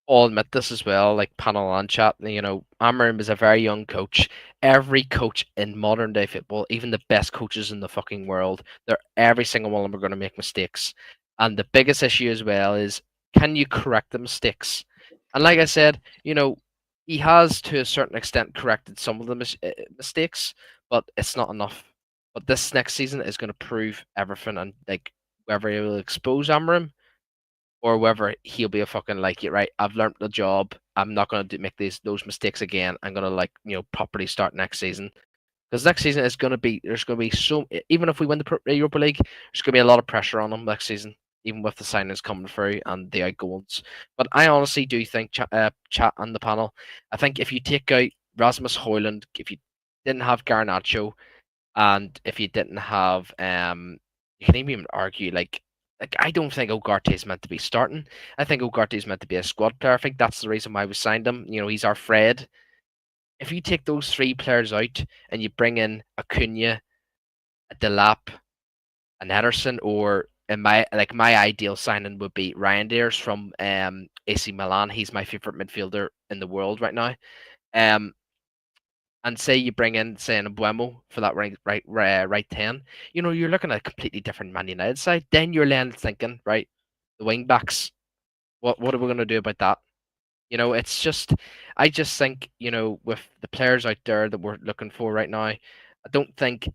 all admit this as well, like panel and chat. Amarin is a very young coach. Every coach in modern day football, even the best coaches in the fucking world, every single one of them are going to make mistakes. And the biggest issue as well is, can you correct the mistakes? And like I said, he has to a certain extent corrected some of the mistakes, but it's not enough. But this next season is going to prove everything, and like whether he will expose Amarim or whether he'll be a fucking like, right, I've learned the job. I'm not going to make those mistakes again. I'm going to properly start next season. Because next season is going to be, there's going to be even if we win the Europa League, there's going to be a lot of pressure on them next season, even with the signings coming through and the outgoings. But I honestly do think, chat on the panel, I think if you take out Rasmus Højlund, if you didn't have Garnacho, and if you didn't have, you can even argue like I don't think Ugarte is meant to be starting. I think Ugarte is meant to be a squad player. I think that's the reason why we signed him. He's our Fred. If you take those three players out and you bring in Acuna, a Delap, an Ederson, or in my ideal signing would be Ryan Deers from AC Milan. He's my favorite midfielder in the world right now. And say you bring in, say, an Mbuemo for that right 10, you're looking at a completely different Man United side. Then you're then thinking, right, the wing backs, what are we going to do about that? It's just, I just think, with the players out there that we're looking for right now, I don't think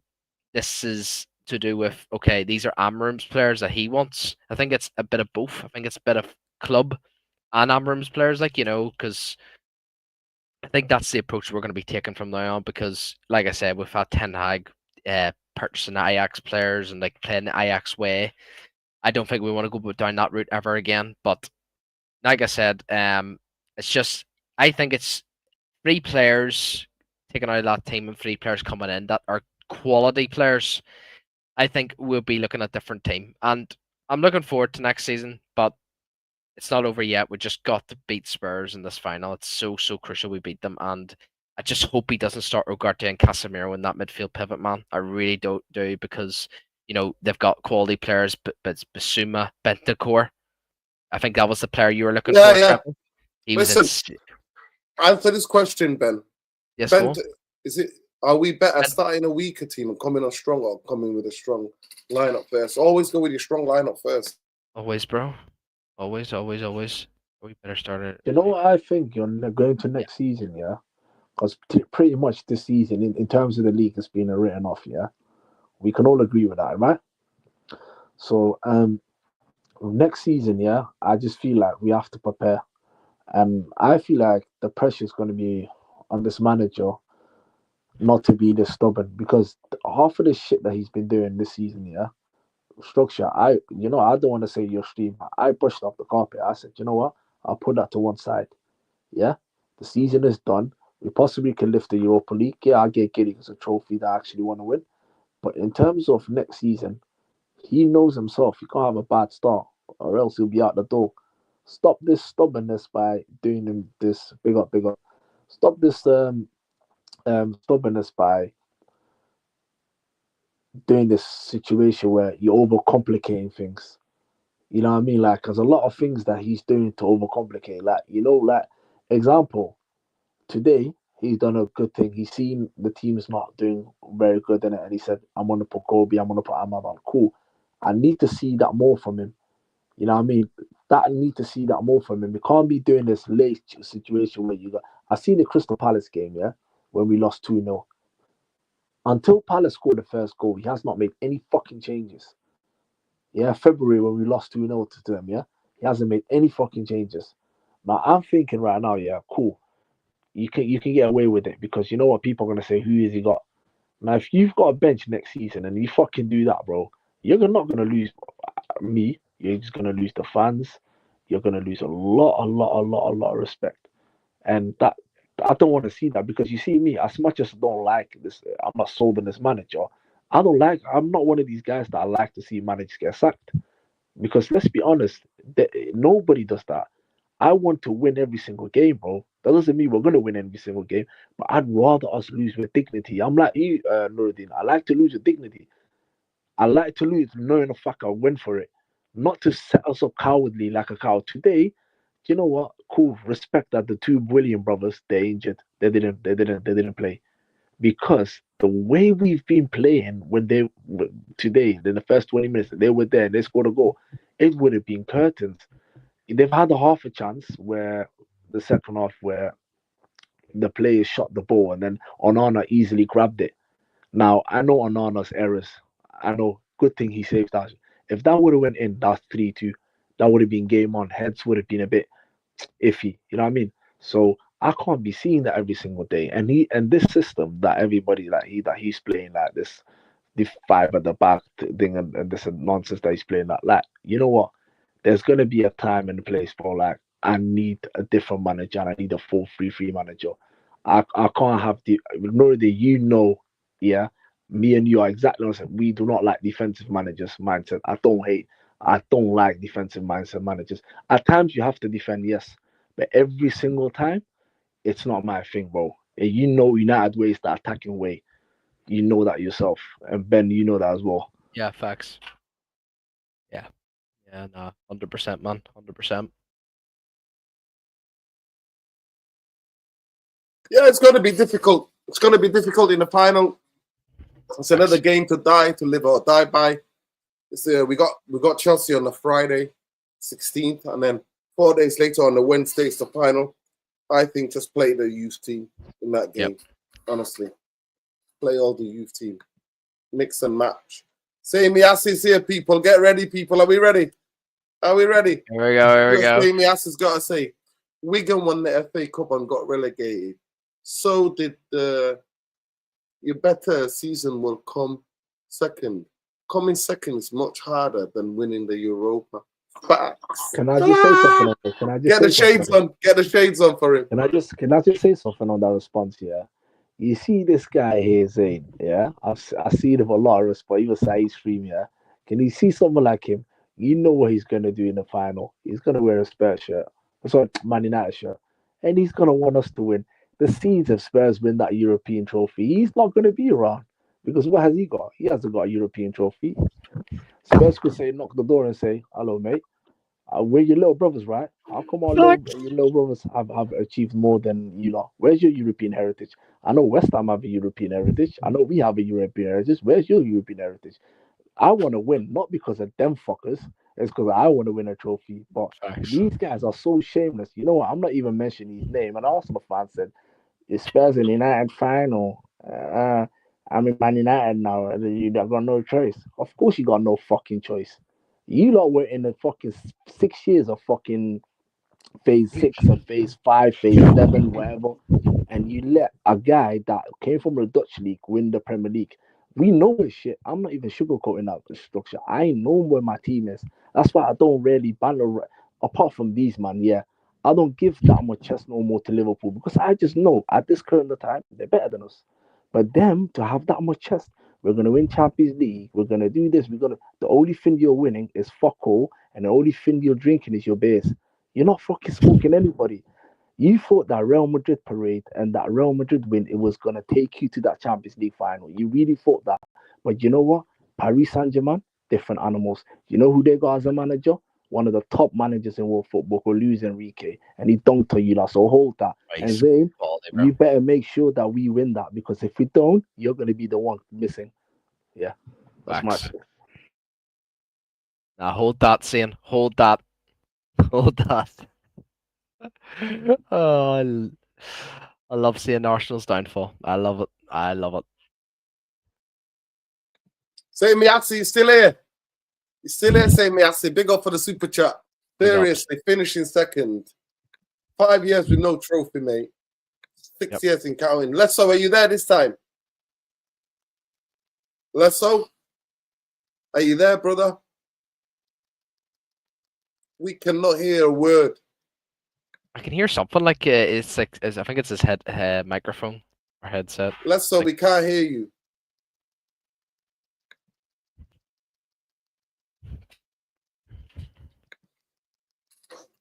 this is to do with, okay, these are Amarim's players that he wants. I think it's a bit of both. I think it's a bit of club and Amarim's players, because I think that's the approach we're going to be taking from now on because, like I said, we've had Ten Hag purchasing Ajax players and playing the Ajax way. I don't think we want to go down that route ever again. But like I said, it's just I think it's 3 players taken out of that team and 3 players coming in that are quality players. I think we'll be looking at a different team, and I'm looking forward to next season. But it's not over yet. We just got to beat Spurs in this final. It's so crucial we beat them, and I just hope he doesn't start Ugarte and Casemiro in that midfield pivot, man. I really do because they've got quality players, but Basuma, Bentancur. I think that was the player you were looking for. Yeah. He Listen, was. Answer this question, Ben. Yes, Ben, are we better starting a weaker team and coming on strong, or coming with a strong lineup first? Always go with your strong lineup first. Always, bro. Always. We better start it. You know what I think? You're going to next season, yeah? Because pretty much this season, in terms of the league, has been written off, yeah? We can all agree with that, right? So, next season, yeah, I just feel like we have to prepare. I feel like the pressure is going to be on this manager not to be this stubborn because half of the shit that he's been doing this season, yeah, structure. I don't want to say your stream. I brushed off the carpet. I said, you know what? I'll put that to one side. Yeah, the season is done. We possibly can lift the Europa League. Yeah, I get Giddy as a trophy that I actually want to win. But in terms of next season, he knows himself. He can't have a bad start, or else he'll be out the door. Stop this stubbornness by doing this big up. Stop this stubbornness by doing this situation where you're overcomplicating things. You know what I mean? Like, there's a lot of things that he's doing to overcomplicate. Example, today he's done a good thing. He's seen the team is not doing very good in it, and he said, I'm going to put Kobe, I'm going to put Ahmad on. Cool. I need to see that more from him. You know what I mean? I need to see that more from him. We can't be doing this late situation where I seen the Crystal Palace game, yeah, when we lost 2-0. Until Palace scored the first goal, he has not made any fucking changes. Yeah, February when we lost 2-0 to them, yeah, he hasn't made any fucking changes. Now I'm thinking right now, yeah, cool. You can get away with it because you know what people are gonna say, who has he got? Now if you've got a bench next season and you fucking do that, bro, you're not gonna lose me. You're just gonna lose the fans. You're gonna lose a lot of respect, and that I don't want to see that because you see me as much as I don't like this. I'm not sold on this manager. I'm not one of these guys that I like to see managers get sacked. Because let's be honest, nobody does that. I want to win every single game, bro. That doesn't mean we're gonna win every single game, but I'd rather us lose with dignity. I'm like you, Nuruddin. I like to lose with dignity. I like to lose knowing the fuck I win for it, not to set us up cowardly like a cow. Today, you know what? Cool. Respect that the two William brothers they're injured. They didn't play because the way we've been playing when today in the first 20 minutes they were there, they scored a goal. It would have been curtains. They've had a half a chance where the second half where the players shot the ball and then Onana easily grabbed it. Now I know Onana's errors. I know. Good thing he saved that. If that would have went in, that's 3-2. That would have been game on. Heads would have been a bit iffy. You know what I mean? So I can't be seeing that every single day. And this system that everybody that he's playing like this, the five at the back thing and this nonsense that he's playing like you know what? There's gonna be a time and a place for like I need a different manager and I need a 4-3-3 manager. I can't have the already yeah. Me and you are exactly the same. We do not like defensive managers mindset. I don't like defensive mindset managers. At times you have to defend, yes. But every single time, it's not my thing, bro. And you know United way is the attacking way. You know that yourself. And Ben, you know that as well. Yeah, facts. Yeah. Yeah, nah, 100%, man. 100%. Yeah, it's going to be difficult. It's going to be difficult in the final. It's another game to live or die by. We got Chelsea on the Friday, 16th, and then 4 days later on the Wednesday, it's the final. I think just play the youth team in that game. Yep. Honestly, play all the youth team, mix and match. Say Miasi's here, people. Get ready, people. Are we ready? Are we ready? Here we go. Here we go. Say Miasi's got to say, Wigan won the FA Cup and got relegated. So did your better season will come second. Coming second is much harder than winning the Europa. Facts. Can I just say something on this? Can I just Get the shades on. Get the shades on for him. Can I just say something on that response here? You see this guy here saying, yeah, I see it with a lot of respect. Even Saeed's stream, yeah. Can you see someone like him? You know what he's gonna do in the final. He's gonna wear a Spurs shirt. Sorry, Man United shirt. And he's gonna want us to win. The seeds of Spurs win that European trophy. He's not gonna be around. Because what has he got? He hasn't got a European trophy. Spurs could say, knock the door and say, hello, mate. We're your little brothers, right? How come your little brothers have achieved more than you know? Where's your European heritage? I know West Ham have a European heritage. I know we have a European heritage. Where's your European heritage? I want to win, not because of them fuckers. It's because I want to win a trophy. But Facts. these guys are so shameless. You know what? I'm not even mentioning his name. And Arsenal fan said, "It's Spurs and United final. I'm in Man United now. You got no choice. Of course, you got no fucking choice. You lot were in the fucking 6 years of fucking phase 6 or phase 5, phase 7, whatever, and you let a guy that came from the Dutch league win the Premier League. We know his shit. I'm not even sugarcoating that structure. I know where my team is. That's why I don't really banner. Apart from these, man, yeah, I don't give that much chest no more to Liverpool because I just know at this current time they're better than us. But them to have that much chest, we're gonna win Champions League. We're gonna do this. We're gonna. The only thing you're winning is fuck all, and the only thing you're drinking is your beers. You're not fucking smoking anybody. You thought that Real Madrid parade and that Real Madrid win it was gonna take you to that Champions League final. You really thought that. But you know what? Paris Saint-Germain, different animals. You know who they got as a manager? One of the top managers in world football called Luis Enrique. And he dunked on you lot. So hold that. And Nice. then Quality, bro. you better make sure that we win that because if we don't, you're gonna be the one missing. Yeah. That's my Facts. shit. Now hold that, Shane. Hold that. Hold that. Oh, I love seeing Arsenal's downfall. I love it. I love it. Say Miasi, you still here? You still here? Say Miasi. Big up for the super chat. Big up. Seriously, finishing second. 5 years with no trophy, mate. 6 Yep. years in counting. Lesso, are you there this time? Lesso? Are you there, brother? We cannot hear a word. I can hear something like it's like I think it's his microphone or headset. Lesso, we can't hear you.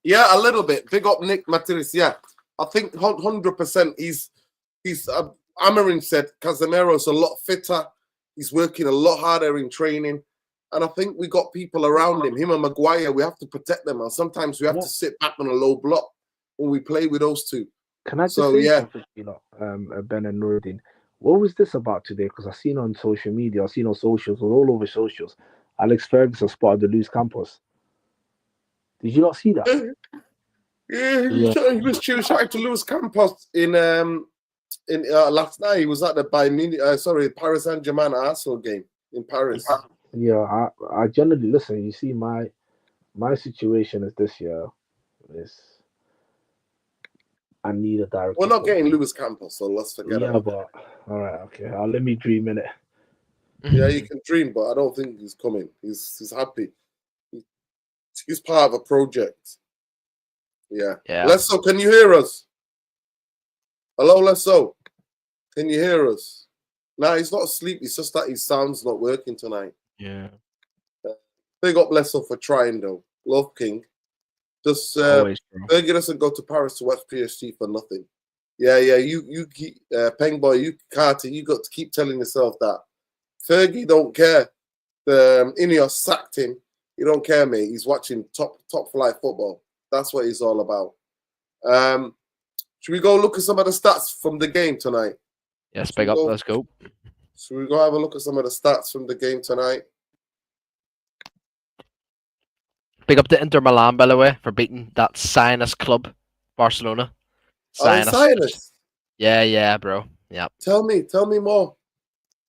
Yeah, a little bit. Big up Nick Matiris. Yeah, I think 100%. He's Amarin said Casemiro's a lot fitter. He's working a lot harder in training, and I think we got people around him. Him and Maguire, we have to protect them, and sometimes we have to sit back on a low block when we play with those two. Can I just So, say yeah. something, Ben and Nuruddin? What was this about today? Because I've seen on social media, I've seen on socials, all over socials, Alex Ferguson spotted the loose campus. Did you not see that? He was trying to lose Campos in last night. He was at the Paris Saint-Germain Arsenal game in Paris. Yeah, I generally listen. You see, my situation is this year is I need a director. We're not getting Luis Campos, so let's forget Yeah, about but all right, okay. Let me dream in it. Yeah, you can dream, but I don't think he's coming. He's happy. He's part of a project. Yeah. Lesso, can you hear us? Hello, Lesso. Can you hear us? Nah, he's not asleep. It's just that his sound's not working tonight. Yeah. Big up Lesso for trying, though. Love King. Just Fergie doesn't go to Paris to watch PSG for nothing. Yeah. You keep Peng Boy, Carter, you got to keep telling yourself that. Fergie don't care. The Ineos sacked him. He don't care, mate. He's watching top flight football. That's what he's all about. Should we go look at some of the stats from the game tonight? Yes, big up. Let's go. Should we go have a look at some of the stats from the game tonight? Big up to Inter Milan, by the way, for beating that Zionist club, Barcelona. Zionist? Yeah, bro. Yeah. Tell me more.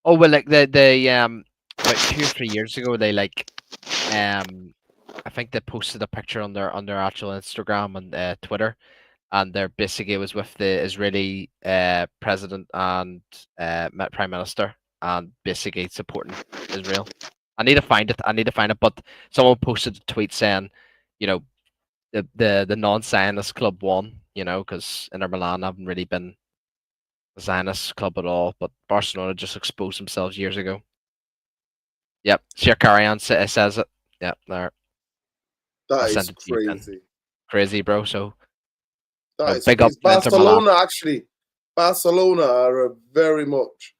Oh well, like they about 2 or 3 years ago, they I think they posted a picture on their actual Instagram and Twitter, and they're basically was with the Israeli president and prime minister, and basically supporting Israel. I need to find it, but someone posted a tweet saying, you know, the non-Zionist club won, you know, because Inter Milan haven't really been a Zionist club at all, but Barcelona just exposed themselves years ago. Yep, Shakarian says it. Yep, there. That is crazy. Crazy, bro. So that is big up Barcelona. Actually, Barcelona are very much,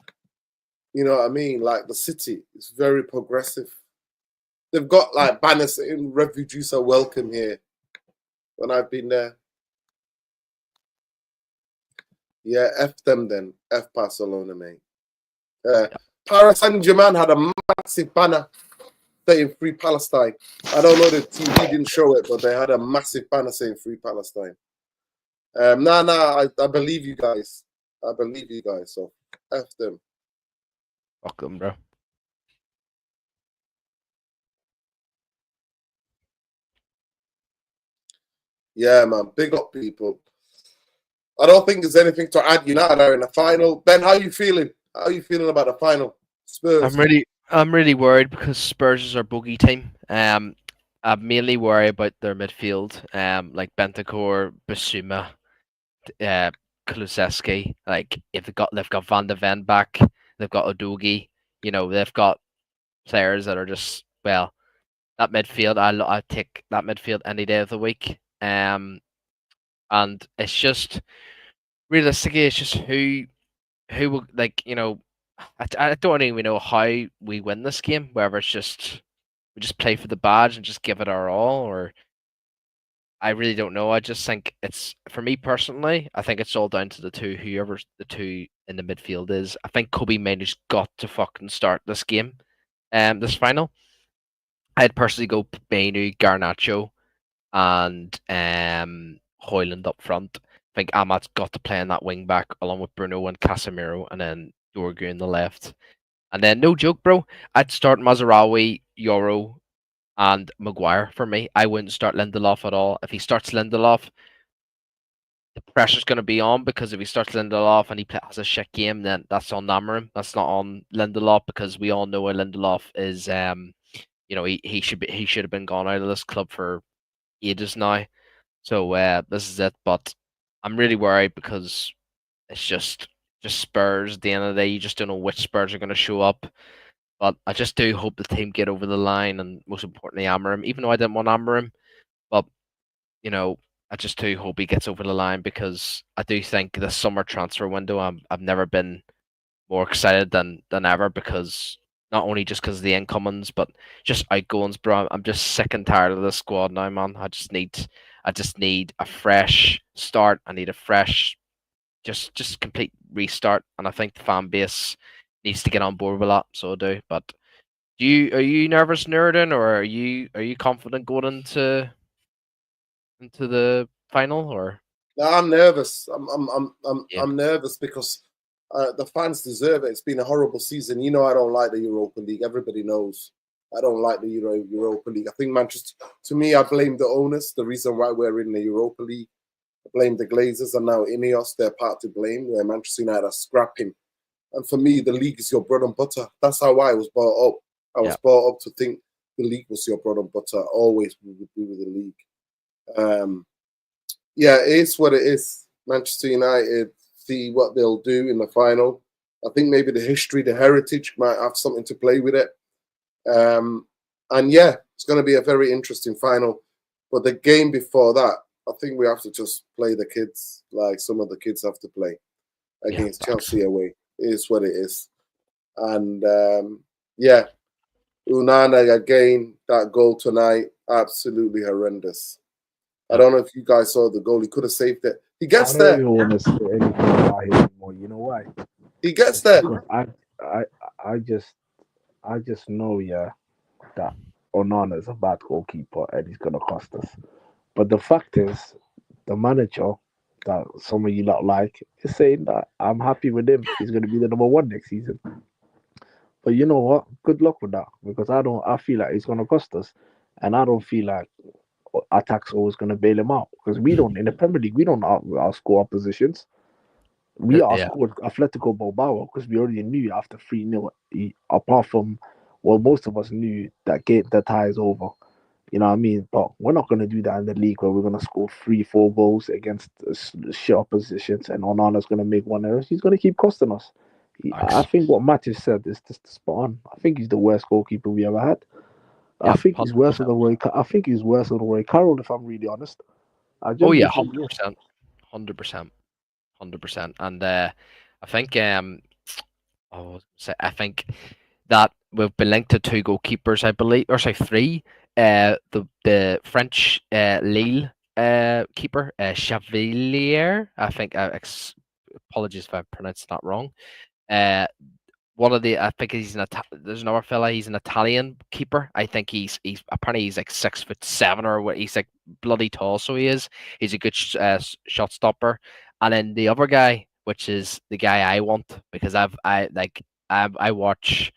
you know what I mean? Like the city is very progressive. They've got like banners saying refugees are welcome here. When I've been there. Yeah, F them then. F Barcelona, mate. Paris Saint-Germain had a massive banner saying Free Palestine. I don't know, the TV didn't show it, but they had a massive banner saying Free Palestine. I believe you guys. So F them. Fuck them, bro. Yeah, man. Big up, people. I don't think there's anything to add. United are in the final. Ben, how are you feeling? How are you feeling about the final? Spurs. I'm really worried because Spurs is our bogey team. I'm mainly worried about their midfield. Like Bentancur, Basuma, Kulusevski. Like if they've got Van de Ven back, they've got Udogie. You know, they've got players that are just that midfield. I take that midfield any day of the week. And it's just realistically, it's just who will, like, you know, I don't even know how we win this game. Whether it's just we just play for the badge and just give it our all, or I really don't know. I just think it's, for me personally, I think it's all down to whoever the two in the midfield is. I think Kobe Mainoo's got to fucking start this game, this final. I'd personally go Mainoo, Garnacho, and Hoyland up front. I think Amat's got to play in that wing back along with Bruno and Casemiro, and then Dorgu in the left. And then, no joke, bro, I'd start Mazraoui, Yoro, and Maguire for me. I wouldn't start Lindelof at all. If he starts Lindelof, the pressure's going to be on, because if he starts Lindelof and he has a shit game, then that's on Amarim. That's not on Lindelof, because we all know where Lindelof is. You know, he should have been gone out of this club for ages now. So this is it. But I'm really worried because it's just Spurs. At the end of the day, you just don't know which Spurs are going to show up. But I just do hope the team get over the line, and most importantly, Amarim. Even though I didn't want Amarim, but I just do hope he gets over the line, because I do think the summer transfer window, I've never been more excited than ever, because not only just because of the incomings, but just outgoings, bro. I'm just sick and tired of this squad now, man. I just need a fresh start. I need a fresh, just complete restart, and I think the fan base needs to get on board with that. So I do. But are you nervous, Nerdin, or are you confident going into the final, or? No, I'm nervous. Yeah. I'm nervous because the fans deserve it. It's been a horrible season. You know, I don't like the Europa League. Everybody knows I don't like the Europa League. I think Manchester. To me, I blame the owners. The reason why we're in the Europa League. I blame the Glazers and now Ineos. They're part to blame. Where Manchester United are scrapping. And for me, the league is your bread and butter. That's how I was brought up. I was brought up to think the league was your bread and butter. Always we would be with the league. Yeah, it is what it is. Manchester United, see what they'll do in the final. I think maybe the history, the heritage might have something to play with it. And yeah, it's going to be a very interesting final. But the game before that, I think we have to just play the kids like some of the kids have to play against Chelsea away. It is what it is. And yeah, Unana again, that goal tonight, absolutely horrendous. I don't know if you guys saw the goal. He could have saved it. He gets there. I don't even want to say anything about him anymore. You know why? He gets there. I just know, that Onana is a bad goalkeeper and he's gonna cost us. But the fact is, the manager that some of you not like is saying that I'm happy with him. He's gonna be the number one next season. But you know what? Good luck with that, because I feel like he's gonna cost us, and I don't feel like attack's always gonna bail him out, because we don't in the Premier League we don't outscore oppositions. We outscored Atletico Bilbao because we already knew after 3-0. Apart from, well, most of us knew that the tie is over. You know what I mean? But we're not going to do that in the league where we're going to score 3-4 goals against shit oppositions and Onana's going to make one error. He's going to keep costing us. I think what Mattis said is just spot on. I think he's the worst goalkeeper we ever had. Yeah, I think he's worse than Roy Carroll, if I'm really honest. Oh yeah, 100%, 100%, 100%. And I think I think that we've been linked to two goalkeepers, I believe, or sorry, three. The French Lille keeper, Chevalier. I think. Apologies if I pronounced that wrong. One of the, I think there's another fella. He's an Italian keeper. I think he's apparently he's like 6'7" or what. He's like bloody tall, so he is. He's a good shot stopper. And then the other guy, which is the guy I want, because I watch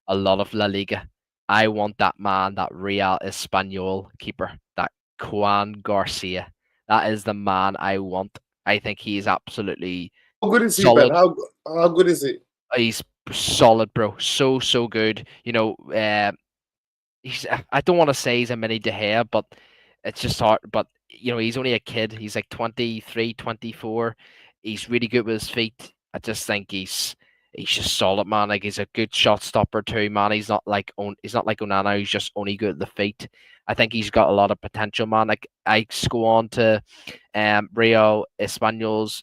a lot of La Liga. I want that man, that Real Espanol keeper, that Juan Garcia. That is the man I want. I think he is absolutely How good is he, solid. Ben? How good is he? He's solid, bro. So good. I don't want to say he's a mini De Gea, but it's just hard. But he's only a kid. He's like 23, 24. He's really good with his feet. I just think he's just solid, man. Like, he's a good shot stopper too, man. He's not like Onana, who's just only good at the feet. I think he's got a lot of potential, man. Like, I go on to Real Espanol's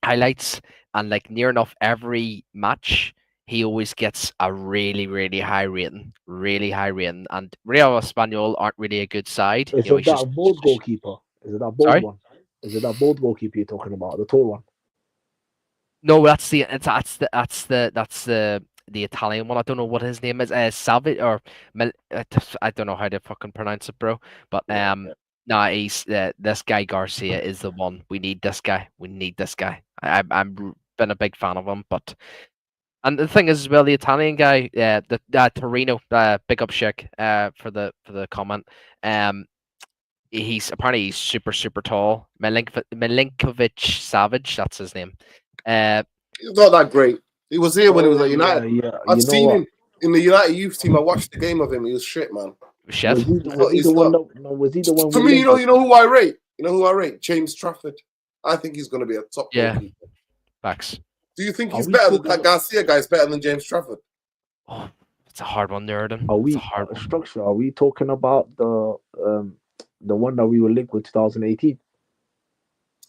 highlights, and like near enough every match he always gets a really, really high rating. And Real Espanol aren't really a good side. Is it that bold goalkeeper? Is it that bold one? Is it that bold goalkeeper you're talking about, the tall one? No, that's the Italian one. I don't know what his name is. Savage or I don't know how to fucking pronounce it, bro. But no, he's this guy Garcia is the one. We need this guy. I'm been a big fan of him, and the thing is, as well, the Italian guy, the Torino, big up Schick, for the comment. He's super tall. Milinkovic Savage, that's his name. He's not that great. He was here when he was at United. Yeah. I've seen him in the United youth team. I watched the game of him. He was shit, man. Shit. Was he the one? For me, you know who I rate. You know who I rate? James Trafford. I think he's going to be a top goalkeeper. Facts. Do you think he's better than that Garcia guy? Is better than James Trafford? Oh, it's a hard one, Nerdin. Are we talking about the The one that we were linked with 2018.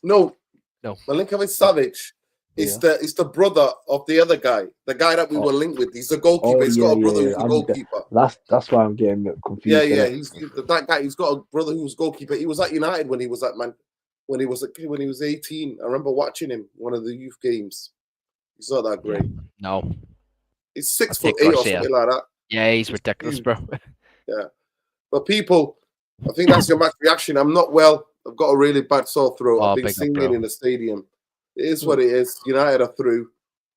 No, No. Milinkovic Savic. It's the brother of the other guy, the guy that we were linked with. He's a goalkeeper. He's got a brother who's a goalkeeper. That's why I'm getting confused. Yeah. That guy. He's got a brother who was goalkeeper. He was at United when he was at when he was 18. I remember watching him one of the youth games. He's not that great. No. He's 6'8" or something like that. Yeah, he's ridiculous, bro. Yeah. But people, I think that's your match reaction. I'm not well. I've got a really bad sore throat. I've been singing in the stadium. It is what it is. United are through.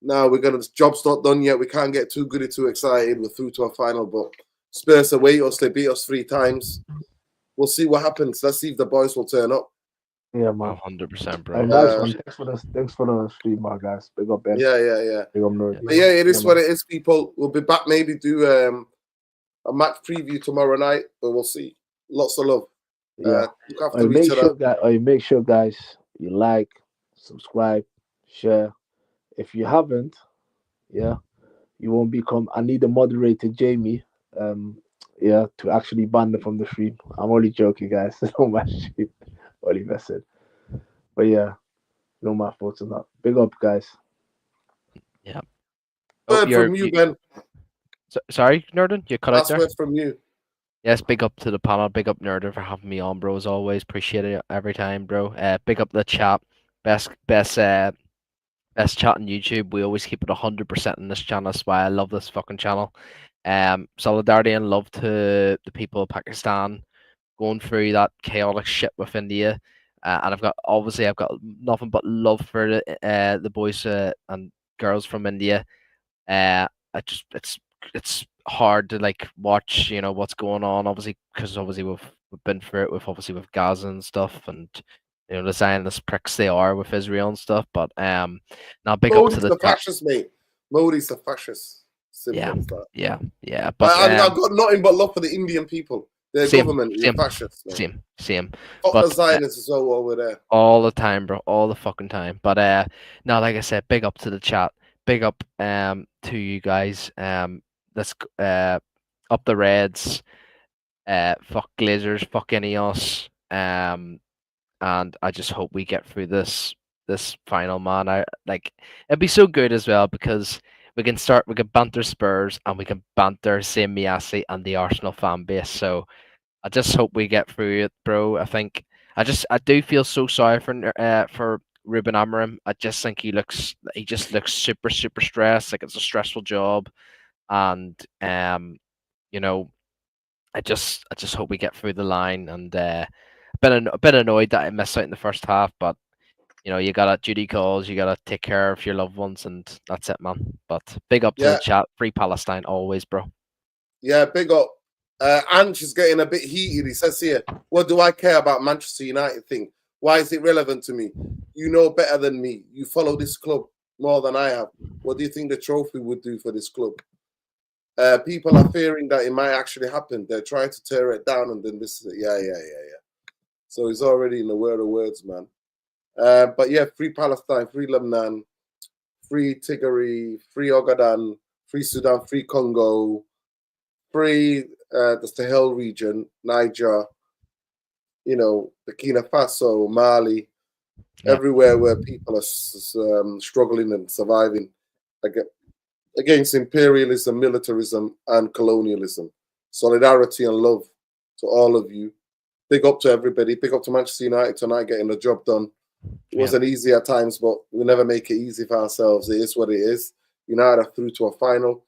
Now job's not done yet. We can't get too goody too excited. We're through to a final, but Spurs await us. They beat us 3 times. We'll see what happens. Let's see if the boys will turn up. Yeah, man. 100%, bro. Thanks for the stream, my guys. Big up, Ben. Yeah. Big up, Nerd. But yeah, it is what it is, people. We'll be back. Maybe do a match preview tomorrow night, but we'll see. Lots of love. Yeah. Look after each other. Make sure, guys, you like, subscribe, share. If you haven't, you won't become. I need a moderator, Jamie. To actually ban them from the stream. I'm only joking, guys. No my stream. Only messing. But yeah, no my thoughts on that. Big up, guys. Yeah. Word from you, Ben. Sorry, Nerden, you cut out there. Last word from you. Yes, big up to the panel. Big up Nerden for having me on, bro. As always, appreciate it every time, bro. Big up the chat. Best chat on YouTube. We always keep it 100% in this channel. That's why I love this fucking channel. Solidarity and love to the people of Pakistan going through that chaotic shit with India. And I've got nothing but love for the boys and girls from India. It's hard to like watch, what's going on, obviously, because we've been through it with Gaza and stuff, and the Zionist pricks they are with Israel and stuff. But now big up to the fascist, mate. Modi's a fascist. Yeah. But I've got nothing but love for the Indian people. Their government is fascist. Same. Fuck the Zionists as well over there. All the time, bro. All the fucking time. But now, like I said, big up to the chat. Big up to you guys. Let's up the Reds. Fuck Glazers. Fuck Ineos. And I just hope we get through this final, man. It'd be so good as well because we can banter Spurs and we can banter Sam Miyasi and the Arsenal fan base. So I just hope we get through it, bro. I do feel so sorry for Ruben Amorim. I just think he just looks super, super stressed. Like it's a stressful job. And I just hope we get through the line. And been a bit annoyed that I missed out in the first half, but you gotta duty calls, you gotta take care of your loved ones, and that's it, man. But big up to the chat. Free Palestine always, bro. Yeah, big up. Ange is getting a bit heated. He says here, what do I care about Manchester United thing? Why is it relevant to me? You know better than me. You follow this club more than I have. What do you think the trophy would do for this club? People are fearing that it might actually happen. They're trying to tear it down, and then this is it. Yeah. So he's already in the world of words, man. But yeah, free Palestine, free Lebanon, free Tigray, free Ogaden, free Sudan, free Congo, free the Sahel region, Niger, Burkina Faso, Mali, everywhere where people are struggling and surviving against imperialism, militarism, and colonialism. Solidarity and love to all of you. Big up to everybody. Big up to Manchester United tonight getting the job done. It wasn't easy at times, but we never make it easy for ourselves. It is what it is. United are through to a final.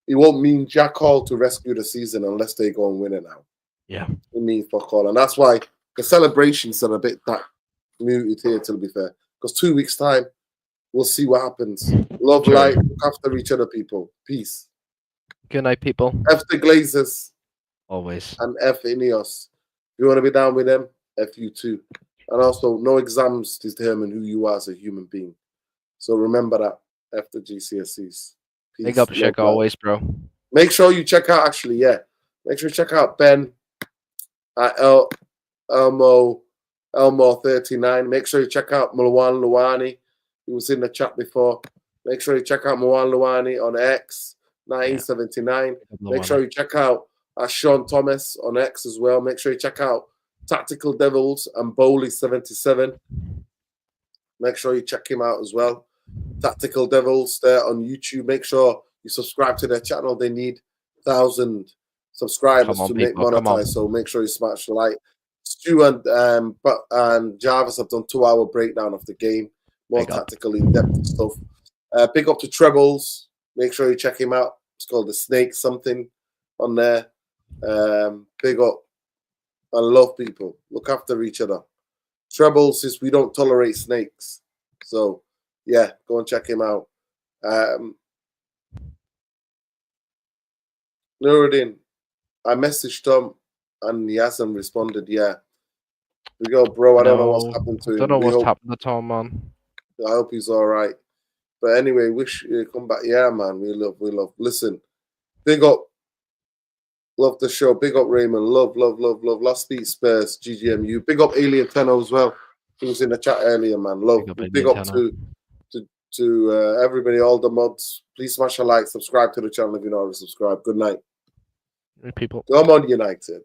It won't mean jack all to rescue the season unless they go and win it now. Yeah. It means fuck all. And that's why the celebrations are a bit that muted here, to be fair. Because 2 weeks' time, we'll see what happens. Love, light, look after each other, people. Peace. Good night, people. F the Glazers. Always. And F Ineos. If you want to be down with them, F you too. And also, no exams determine who you are as a human being. So remember that after GCSEs. Peace. Big up, check always, bro. Make sure you check out, make sure you check out Ben at Elmo39. Make sure you check out Mulwan Luwani. He was in the chat before. Make sure you check out Mulwan Luwani on X, 1979. Make sure you check out Sean Thomas on X as well. Make sure you check out Tactical Devils and Bowley77. Make sure you check him out as well. Tactical Devils there on YouTube. Make sure you subscribe to their channel. They need 1,000 subscribers to make monetize. So make sure you smash the like. Stu and Jarvis have done 2-hour breakdown of the game. More tactical in-depth stuff. Big up to Trebles. Make sure you check him out. It's called the Snake something on there. Big up. I love people. Look after each other. Trebles is we don't tolerate snakes. So yeah, go and check him out. Nuruddin, I messaged Tom and he hasn't responded. Yeah. We go, bro. I don't know what's happened to him. I don't know what's happened to Tom, man. I hope he's all right. But anyway, wish you come back. Yeah, man. We love. Listen, big up. Love the show. Big up Raymond. Love. Last beat Spurs, GGMU. Big up Alien Tenno as well. He was in the chat earlier, man. Love. Big up to everybody, all the mods. Please smash a like, subscribe to the channel if you're not already subscribed. Good night. People. Come on, United.